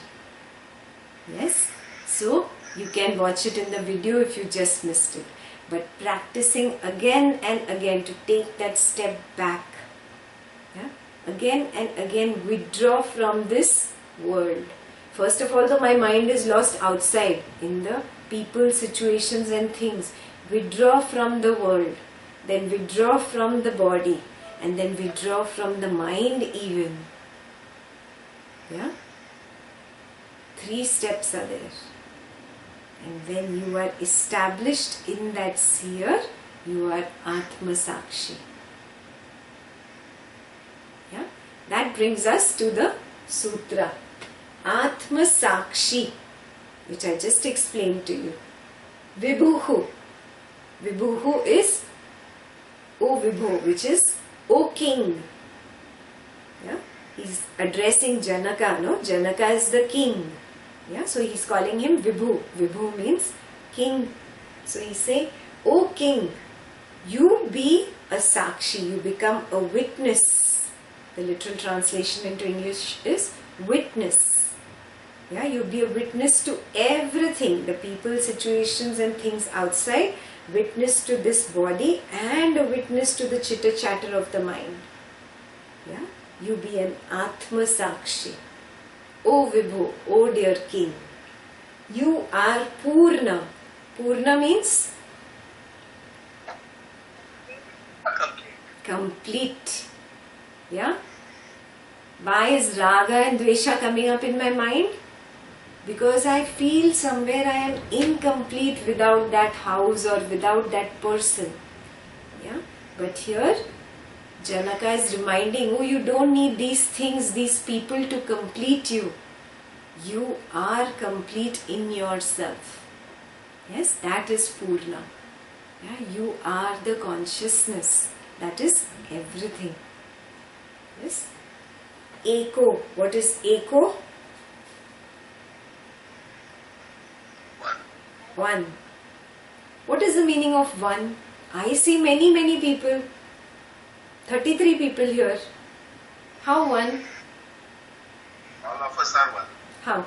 Yes? So, you can watch it in the video if you just missed it. But practicing again and again to take that step back. Yeah? Again and again withdraw from this world. First of all, though, my mind is lost outside in the people, situations and things. Withdraw from the world. Then withdraw from the body. And then withdraw from the mind even. Yeah? 3 steps are there. And when you are established in that sphere, you are Atma Sakshi. Yeah? That brings us to the sutra. Atma Sakshi, which I just explained to you. Vibhuhu. Vibhuhu is O Vibhu, which is O King. Yeah? He's addressing Janaka, no? Janaka is the king. Yeah? So he's calling him Vibhu. Vibhu means king. So he say, O King, you be a Sakshi, you become a witness. The literal translation into English is witness. Yeah, you be a witness to everything, the people, situations and things outside, witness to this body and a witness to the chitter chatter of the mind. Yeah, you be an Atma Sakshi. O Vibhu, O dear King, you are Purna. Purna means complete. Yeah. Why is Raga and Dvesha coming up in my mind? Because I feel somewhere I am incomplete without that house or without that person. Yeah. But here Janaka is reminding, oh, you don't need these things, these people to complete you. You are complete in yourself. Yes, that is Purna. Yeah, you are the consciousness. That is everything. Yes. Eko. What is Eko? One. What is the meaning of one? I see many people. 33 people here. How one? All of us are one. How?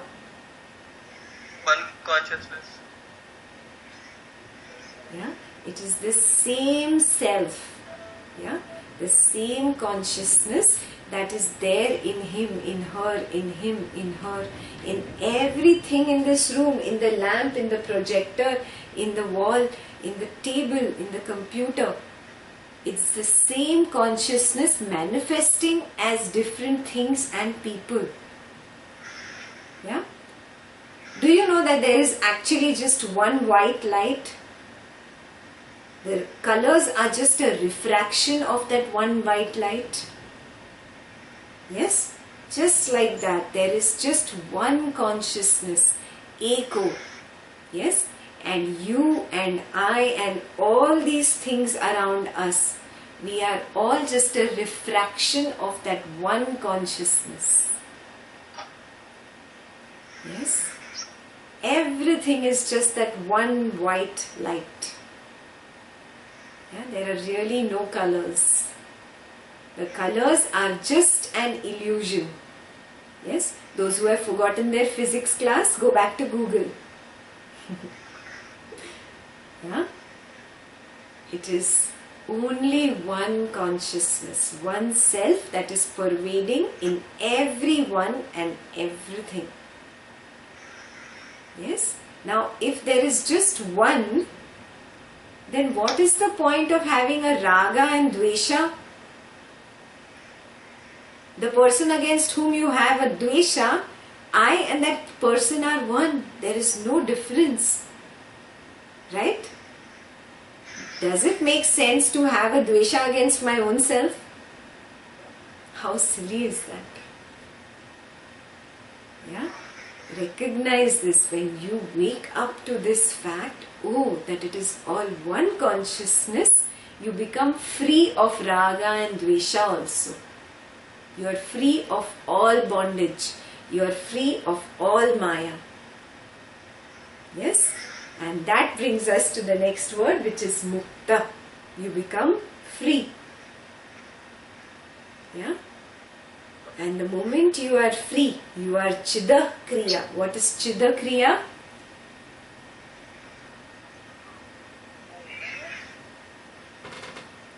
One consciousness. Yeah, it is the same self. Yeah, the same consciousness that is there in him, in her, in him, in her, in everything in this room, in the lamp, in the projector, in the wall, in the table, in the computer. It's the same consciousness manifesting as different things and people. Yeah? Do you know that there is actually just one white light? The colors are just a refraction of that one white light. Yes? Just like that. There is just one consciousness. Eko. Yes? And you and I and all these things around us, we are all just a refraction of that one consciousness. Yes? Everything is just that one white light. Yeah, there are really no colors. The colors are just an illusion. Yes, those who have forgotten their physics class, go back to Google. Yeah, it is only one consciousness, one self that is pervading in everyone and everything. Yes, now if there is just one, then what is the point of having a raga and dvesha? The person against whom you have a dvesha, I and that person are one. There is no difference. Right? Does it make sense to have a dvesha against my own self? How silly is that? Yeah? Recognize this when you wake up to this fact, that it is all one consciousness, you become free of raga and dvesha also. You are free of all bondage. You are free of all maya. Yes? And that brings us to the next word, which is mukta. You become free. Yeah? And the moment you are free, you are chida kriya. What is chida kriya?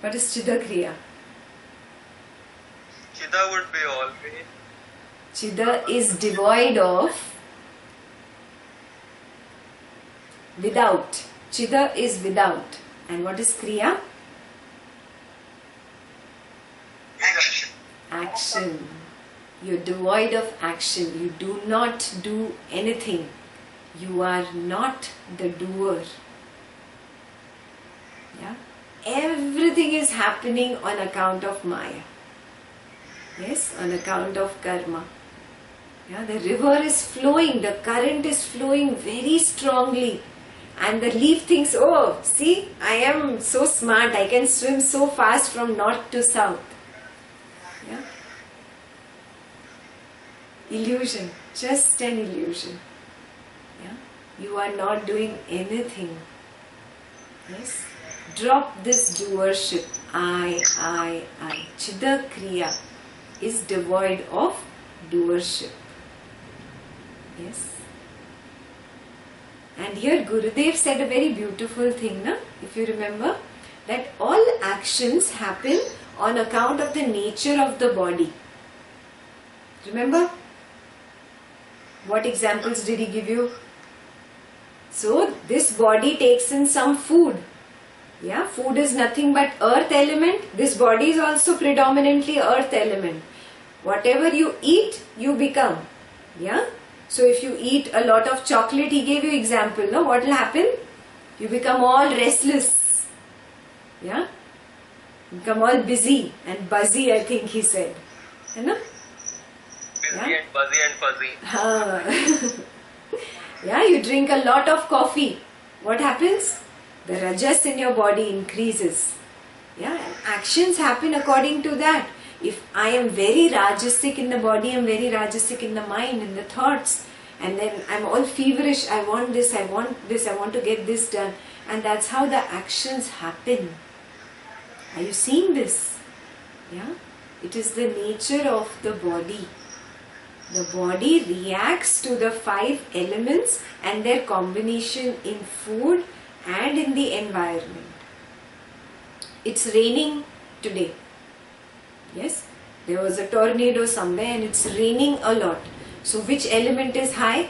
What is chida kriya? Chida would be always. Chida is devoid of. Without. Chida is without. And what is kriya? Action. You're devoid of action. You do not do anything. You are not the doer. Yeah? Everything is happening on account of maya. Yes, on account of karma. Yeah, the river is flowing, the current is flowing very strongly. And the leaf thinks, oh, see, I am so smart, I can swim so fast from north to south. Yeah? Illusion, just an illusion. Yeah? You are not doing anything. Yes? Drop this doership. I. Chida kriya is devoid of doership. Yes? And here Gurudev said a very beautiful thing, na? If you remember, that all actions happen on account of the nature of the body. Remember? What examples did he give you? So, this body takes in some food. Yeah, food is nothing but earth element. This body is also predominantly earth element. Whatever you eat, you become. Yeah? So if you eat a lot of chocolate, he gave you example, no? What will happen? You become all restless. Yeah? You become all busy and buzzy, I think he said. You know? Busy Yeah? and buzzy and fuzzy. Yeah, you drink a lot of coffee. What happens? The rajas in your body increases. Yeah, and actions happen according to that. If I am very rajasic in the body, I am very rajasic in the mind, in the thoughts, and then I am all feverish, I want this, I want this, I want to get this done. And that's how the actions happen. Are you seeing this? Yeah? It is the nature of the body. The body reacts to the 5 elements and their combination in food and in the environment. It's raining today. Yes, there was a tornado somewhere and it's raining a lot. So which element is high?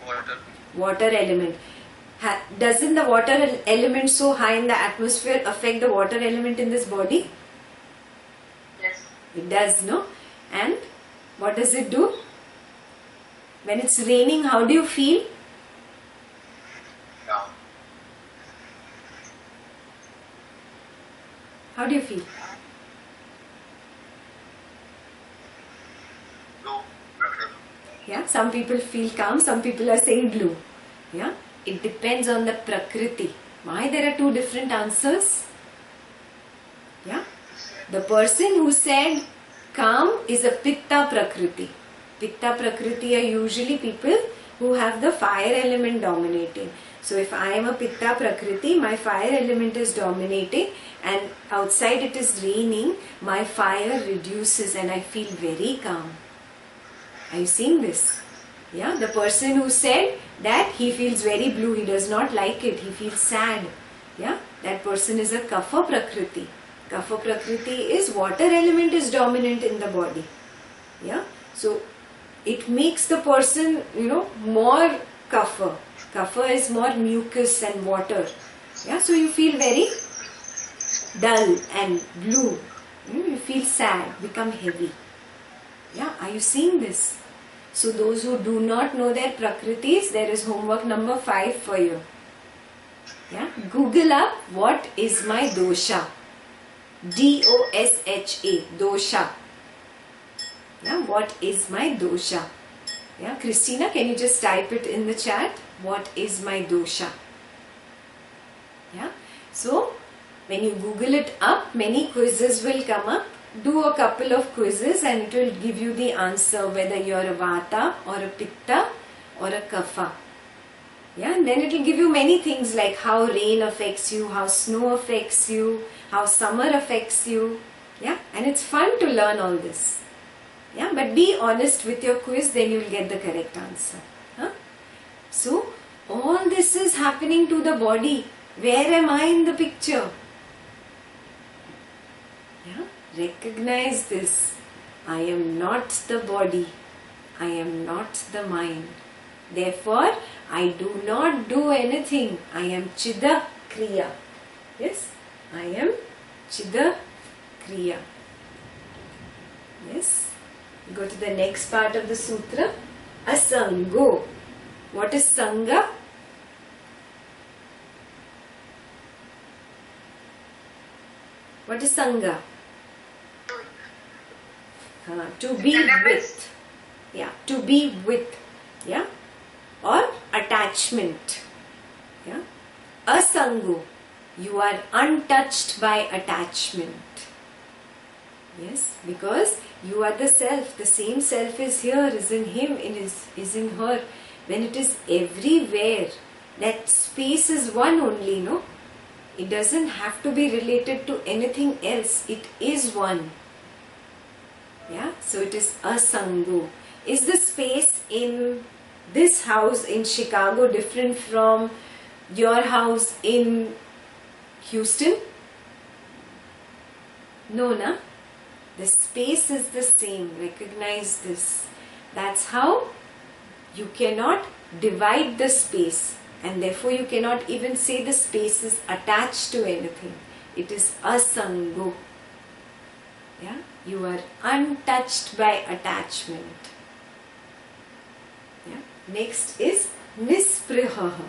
Water. Water element. Doesn't the water element so high in the atmosphere affect the water element in this body? Yes. It does, no? And what does it do? When it's raining, how do you feel? Down. How do you feel? Blue. Yeah, some people feel calm, some people are saying blue. Yeah, it depends on the prakriti. Why there are 2 different answers? Yeah, the person who said calm is a pitta prakriti. Pitta Prakriti are usually people who have the fire element dominating. So if I am a Pitta Prakriti, my fire element is dominating, and outside it is raining, my fire reduces and I feel very calm. Are you seeing this? Yeah, the person who said that he feels very blue, he does not like it, he feels sad. Yeah, that person is a Kapha Prakriti. Kapha Prakriti is water element is dominant in the body. Yeah, so it makes the person, more Kapha. Kapha is more mucus and water. Yeah, so you feel very dull and blue. You feel sad, become heavy. Yeah, are you seeing this? So those who do not know their Prakritis, there is homework number 5 for you. Yeah, Google up what is my dosha. D-O-S-H-A, dosha. Yeah, what is my dosha? Yeah, Christina, can you just type it in the chat? What is my dosha? Yeah, so when you Google it up, many quizzes will come up. Do a couple of quizzes and it will give you the answer whether you are a Vata or a Pitta or a Kapha. Yeah, and then it will give you many things like how rain affects you, how snow affects you, how summer affects you. Yeah, and it's fun to learn all this. Yeah, but be honest with your quiz, then you will get the correct answer. Huh? So, all this is happening to the body. Where am I in the picture? Yeah, recognize this. I am not the body. I am not the mind. Therefore, I do not do anything. I am Chida Kriya. Yes, I am Chida Kriya. Yes. Go to the next part of the sutra. Asango. What is Sangha? What is Sangha? To be with. Yeah, to be with. Yeah. Or attachment. Yeah. Asango. You are untouched by attachment. Yes, because you are the self. The same self is here, is in him, is in her. When it is everywhere, that space is one only, no? It doesn't have to be related to anything else. It is one. Yeah, so it is asango. Is the space in this house in Chicago different from your house in Houston? No, na? The space is the same. Recognize this. That's how you cannot divide the space, and therefore you cannot even say the space is attached to anything. It is asango. Yeah? You are untouched by attachment. Yeah? Next is nisprihaha.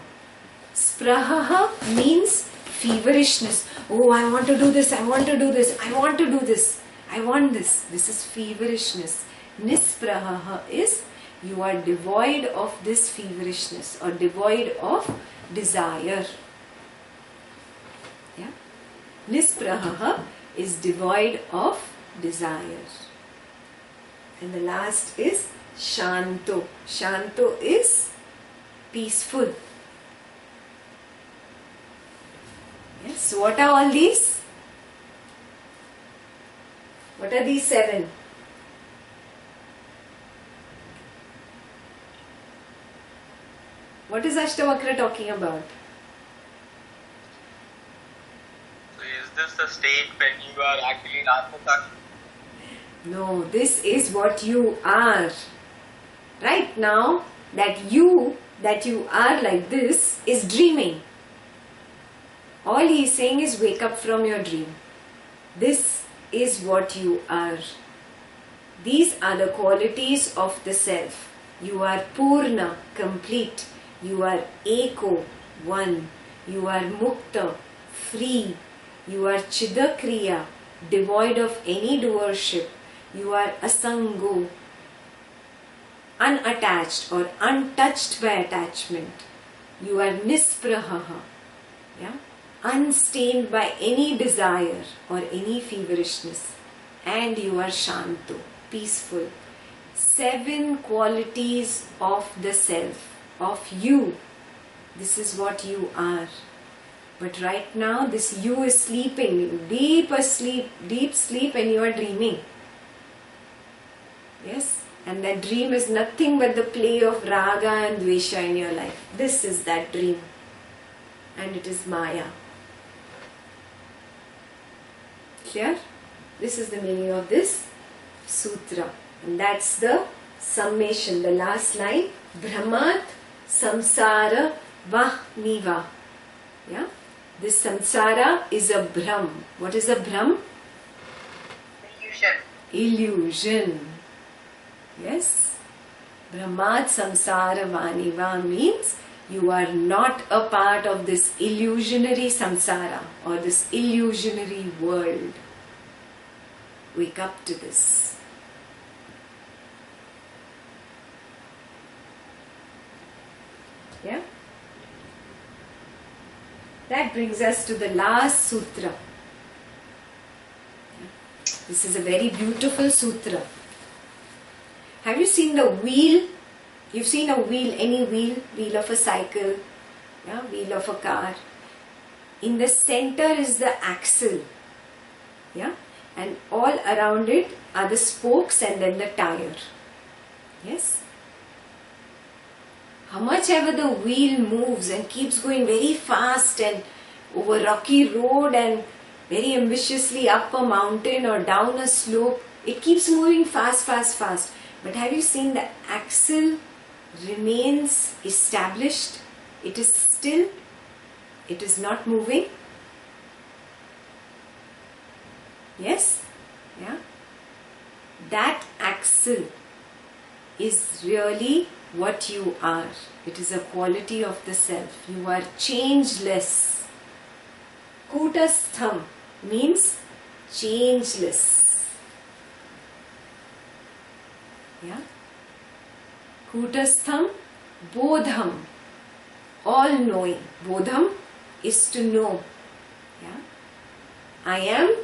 Sprahaha means feverishness. Oh, I want to do this, I want to do this, I want to do this. I want this. This is feverishness. Nisprahaha is you are devoid of this feverishness or devoid of desire. Yeah? Nisprahaha is devoid of desire. And the last is Shanto. Shanto is peaceful. Yes. So what are all these? What are these 7? What is Ashtavakra talking about? So is this the state when you are actually in Atma? No, this is what you are. Right now, that you are like this is dreaming. All he is saying is wake up from your dream. This is what you are. These are the qualities of the self. You are Purna, complete. You are Eko, one. You are Mukta, free. You are Chidakriya, devoid of any doership. You are Asango, unattached or untouched by attachment. You are Nisprahaha, yeah? Unstained by any desire or any feverishness. And you are Shanto, peaceful. 7 qualities of the self, of you. This is what you are. But right now this you is sleeping, deep sleep, and you are dreaming. Yes? And that dream is nothing but the play of raga and dvesha in your life. This is that dream. And it is Maya. Clear? This is the meaning of this sutra. And that's the summation, the last line. Brahmat samsara vahniva. Yeah? This samsara is a Brahm. What is a Brahm? Illusion. Illusion. Yes? Brahmat samsara vaniva means you are not a part of this illusionary samsara or this illusionary world. Wake up to this. Yeah? That brings us to the last sutra. This is a very beautiful sutra. Have you seen the wheel? You've seen a wheel, any wheel, wheel of a cycle, yeah, wheel of a car. In the center is the axle, yeah, and all around it are the spokes and then the tire. Yes? How much ever the wheel moves and keeps going very fast and over rocky road and very ambitiously up a mountain or down a slope, it keeps moving fast, fast, fast. But have you seen the axle remains established? It is still. It is not moving. Yes? Yeah? That axle is really what you are. It is a quality of the self. You are changeless. Kutastham means changeless. Yeah? Kutastham, bodham, all knowing. Bodham is to know. Yeah? I am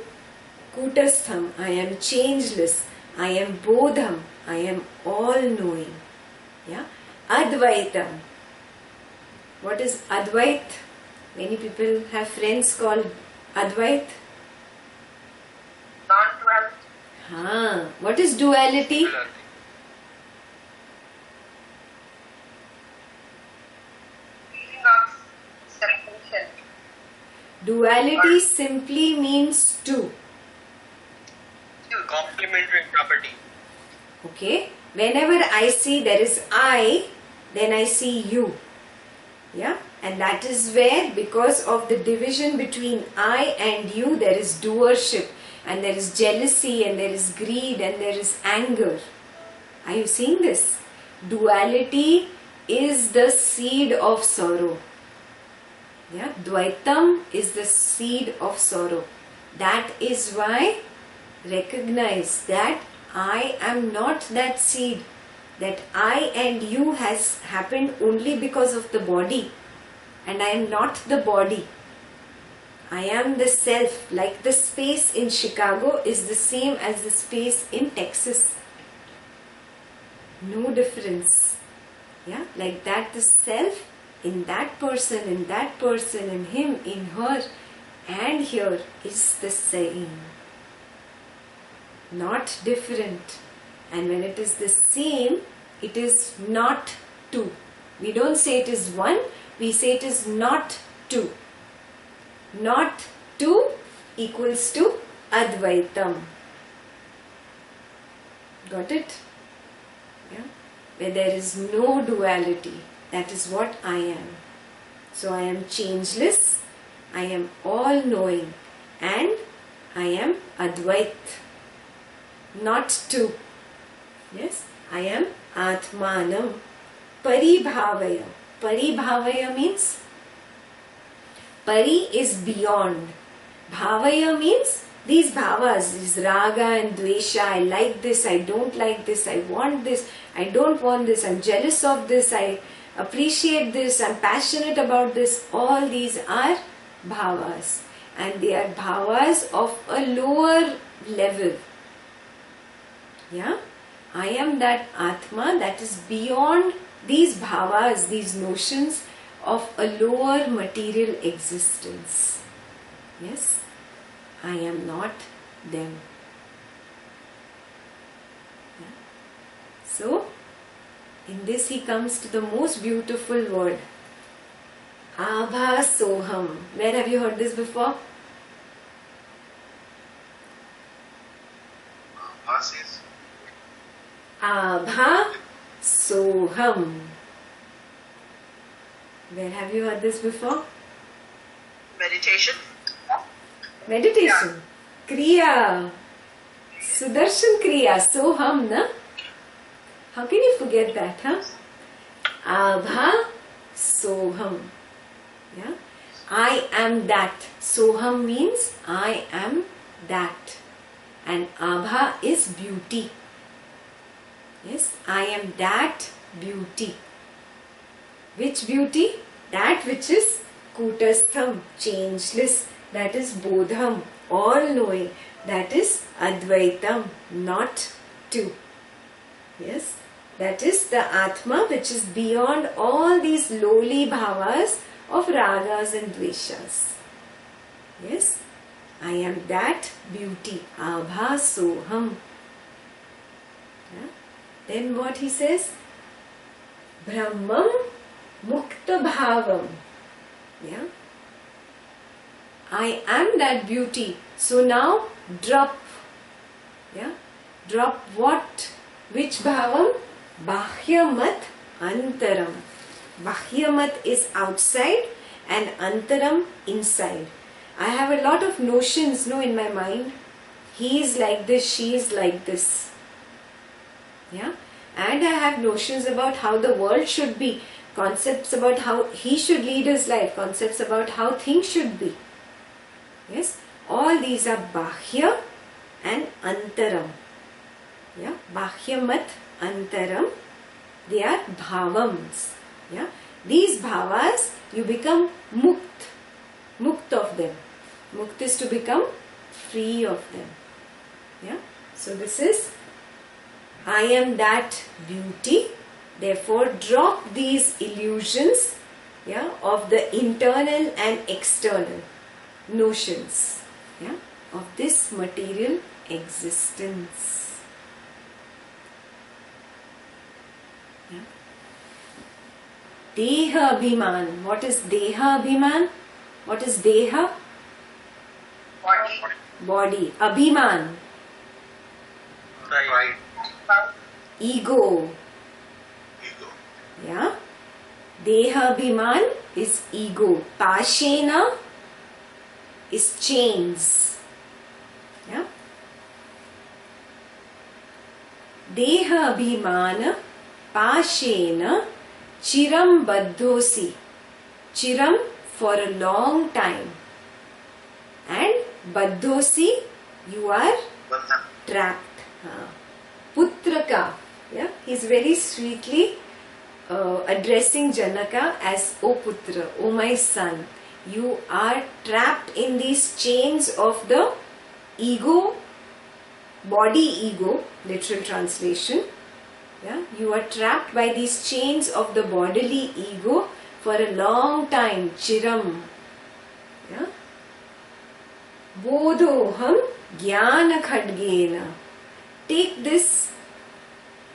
kutastham, I am changeless, I am bodham, I am all knowing. Yeah? Advaitam. What is Advait? Many people have friends called Advait. Non-duality. What is duality? Feeling of separation. Duality simply means two. Complementary property. Okay? Whenever I see there is I, then I see you. Yeah? And that is where, because of the division between I and you, there is doership, and there is jealousy, and there is greed, and there is anger. Are you seeing this? Duality is the seed of sorrow. Yeah? Dvaitam is the seed of sorrow. That is why recognize that I am not that seed. That I and you has happened only because of the body. And I am not the body. I am the self. Like the space in Chicago is the same as the space in Texas. No difference. Yeah, like that the self in that person, in him, in her, and here is the same. Not different. And when it is the same, it is not two. We don't say it is one, we say it is not two. Not two equals to Advaitam. Got it? Yeah? Where there is no duality. That is what I am. So I am changeless, I am all-knowing, and I am Advait. Not two. Yes? I am Atmanam. Paribhavaya. Paribhavaya means Pari is beyond. Bhavaya means these bhavas, these raga and dvesha. I like this, I don't like this, I want this, I don't want this, I'm jealous of this, I appreciate this, I'm passionate about this. All these are bhavas. And they are bhavas of a lower level. Yeah? I am that Atma that is beyond these bhavas, these notions of a lower material existence. Yes, I am not them. Yeah. So, in this he comes to the most beautiful word, Abhasoham. Where have you heard this before? Verses. Abhasoham. Where have you heard this before? Meditation. Meditation. Kriya. Sudarshan Kriya. Soham, na? How can you forget that, huh? Abhasoham. Yeah? I am that. Soham means I am that. And Abha is beauty. Yes, I am that beauty. Which beauty? That which is Kutastham, changeless. That is Bodham, all-knowing. That is Advaitam, not two. Yes, that is the Atma which is beyond all these lowly bhavas of ragas and dveshas. Yes, I am that beauty. Abhasoham. Yeah? Then what he says? Brahmam mukta bhavam. Yeah? I am that beauty. So now drop. Yeah? Drop what? Which bhavam? Bahyamat antaram. Bahyamat is outside and antaram inside. I have a lot of notions in my mind. He is like this, she is like this. Yeah? And I have notions about how the world should be, concepts about how he should lead his life, concepts about how things should be. Yes? All these are Bahya and Antaram. Yeah? Bahyamat Antaram. They are bhavams. Yeah? These bhavas, you become mukt. Mukt of them. Mukt is to become free of them. Yeah? So this is, I am that beauty. Therefore, drop these illusions, yeah, of the internal and external notions, yeah, of this material existence. Yeah. Deha Abhiman. What is Deha Abhiman? What is Deha? Body. Body. Abhiman. Right. Ego. Ego. Yeah. Deha Abhiman is ego. Pashena is chains. Yeah. Deha Abhimana Pashena Chiram Baddhosi. Chiram for a long time. And Baddhosi, you are Bandhan. trapped. Putraka. Yeah, he's very sweetly addressing Janaka as O Putra, O my son. You are trapped in these chains of the ego, body ego, literal translation. Yeah, you are trapped by these chains of the bodily ego for a long time. Chiram. Yeah. Bodhoham jnana khadgena. Take this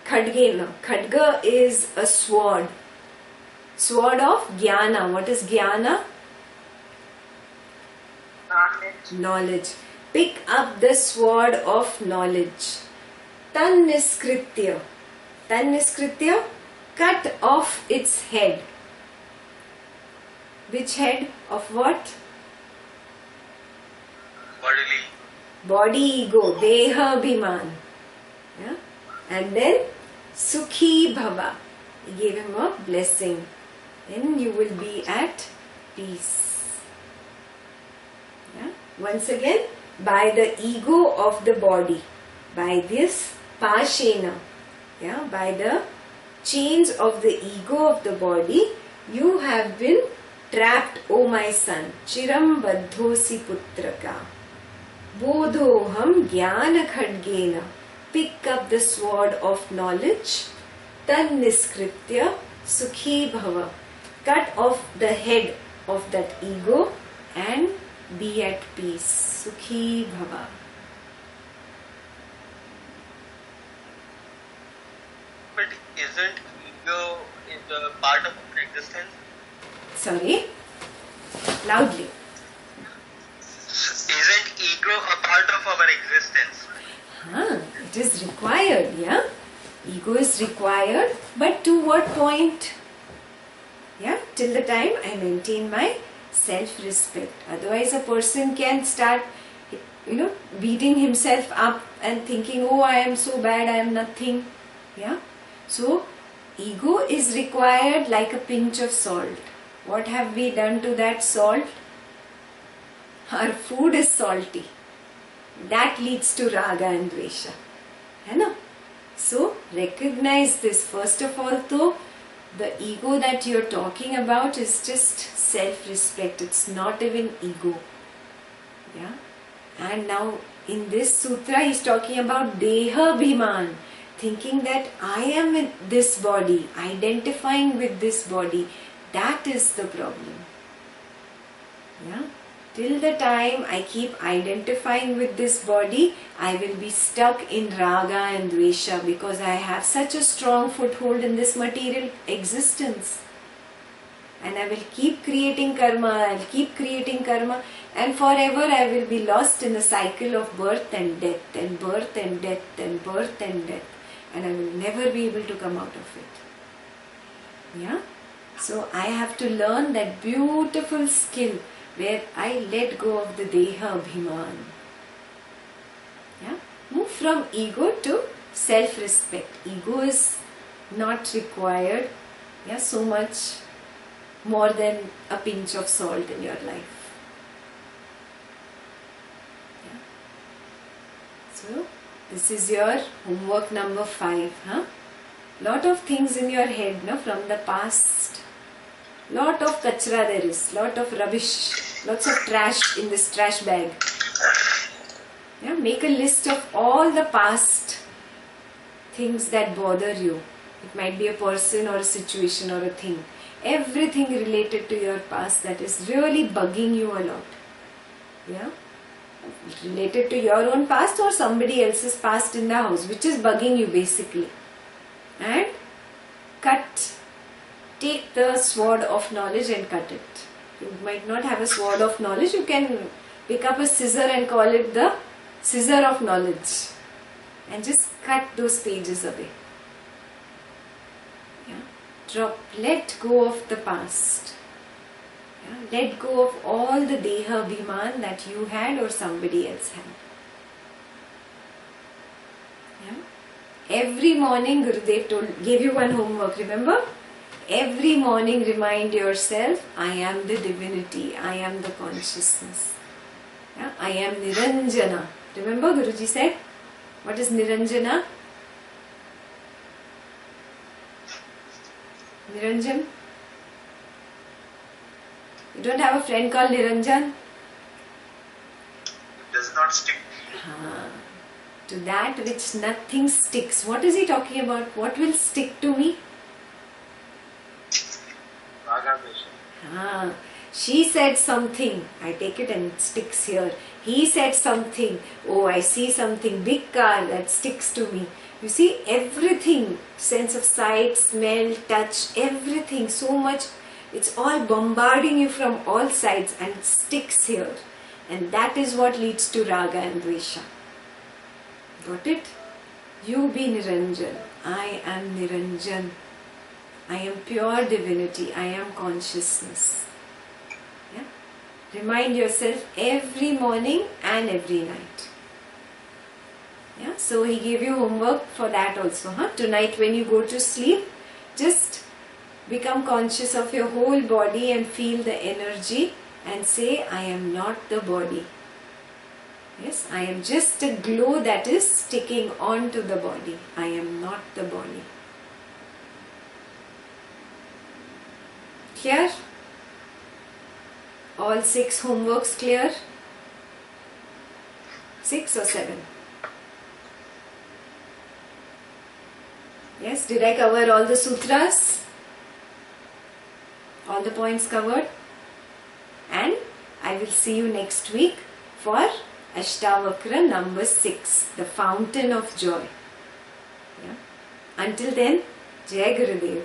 khadgena. Khadga is a sword. Sword of jnana. What is jnana? Knowledge. Knowledge. Pick up the sword of knowledge. Tan niskritya. Tan niskritya. Cut off its head. Which head? Of what? Bodily. Body ego. Deha Bhiman. Yeah? And then Sukhi Bhava. He gave him a blessing. Then you will be at peace. Yeah? Once again, by the ego of the body, by this Pashena, yeah, by the chains of the ego of the body, you have been trapped, O my son. Chiram Baddhosi Putraka. Bodhoham Jnana Khadgena. pick up the sword of knowledge. Tan niskritya sukhi bhava. Cut off the head of that ego and be at peace. Sukhi bhava. But isn't ego is a part of our existence? Sorry? Loudly. Isn't ego a part of our existence? It is required, yeah? Ego is required, but to what point? Yeah, till the time I maintain my self-respect. Otherwise a person can start, beating himself up and thinking, oh, I am so bad, I am nothing. Yeah? So, ego is required like a pinch of salt. What have we done to that salt? Our food is salty. That leads to raga and dvesha. Hai na? So, recognize this. First of all, though, the ego that you're talking about is just self-respect. It's not even ego. Yeah? And now, in this sutra, he's talking about deha bhiman. Thinking that I am in this body, identifying with this body. That is the problem. Yeah? Till the time I keep identifying with this body, I will be stuck in raga and dvesha because I have such a strong foothold in this material existence. And I will keep creating karma, I'll keep creating karma, and forever I will be lost in the cycle of birth and death, and birth and death, and birth and death. And I will never be able to come out of it. Yeah? So I have to learn that beautiful skill where I let go of the deha abhiman. Yeah? Move from ego to self-respect. Ego is not required, yeah, so much more than a pinch of salt in your life. Yeah? So, this is your homework number 5. Lot of things in your head, no, from the past. Lot of kachra there is, lot of rubbish, lots of trash in this trash bag. Yeah, make a list of all the past things that bother you. It might be a person or a situation or a thing. Everything related to your past that is really bugging you a lot. Yeah, related to your own past or somebody else's past in the house, which is bugging you basically. And take the sword of knowledge and cut it. You might not have a sword of knowledge, you can pick up a scissor and call it the scissor of knowledge. And just cut those pages away. Yeah? Let go of the past. Yeah? Let go of all the deha abhiman that you had or somebody else had. Yeah? Every morning Gurudev gave you one homework, remember? Every morning remind yourself, I am the divinity, I am the consciousness. Yeah? I am Niranjana. Remember Guruji said, what is Niranjana? Niranjan? You don't have a friend called Niranjan? It does not stick. To that which nothing sticks. What is he talking about? What will stick to me? She said something, I take it and it sticks here. He said something, oh, I see something, big car, that sticks to me. You see, everything, sense of sight, smell, touch, everything, so much, it's all bombarding you from all sides and it sticks here. And that is what leads to raga and dvesha. Got it? You be Niranjan. I am Niranjan. I am pure divinity. I am consciousness. Yeah? Remind yourself every morning and every night. Yeah? So he gave you homework for that also. Tonight when you go to sleep, just become conscious of your whole body and feel the energy and say, I am not the body. Yes, I am just a glow that is sticking onto the body. I am not the body. Clear? All 6 homeworks clear? 6 or 7? Yes, did I cover all the sutras? All the points covered? And I will see you next week for Ashtavakra number 6, the fountain of joy. Yeah. Until then, Jai Gurudev.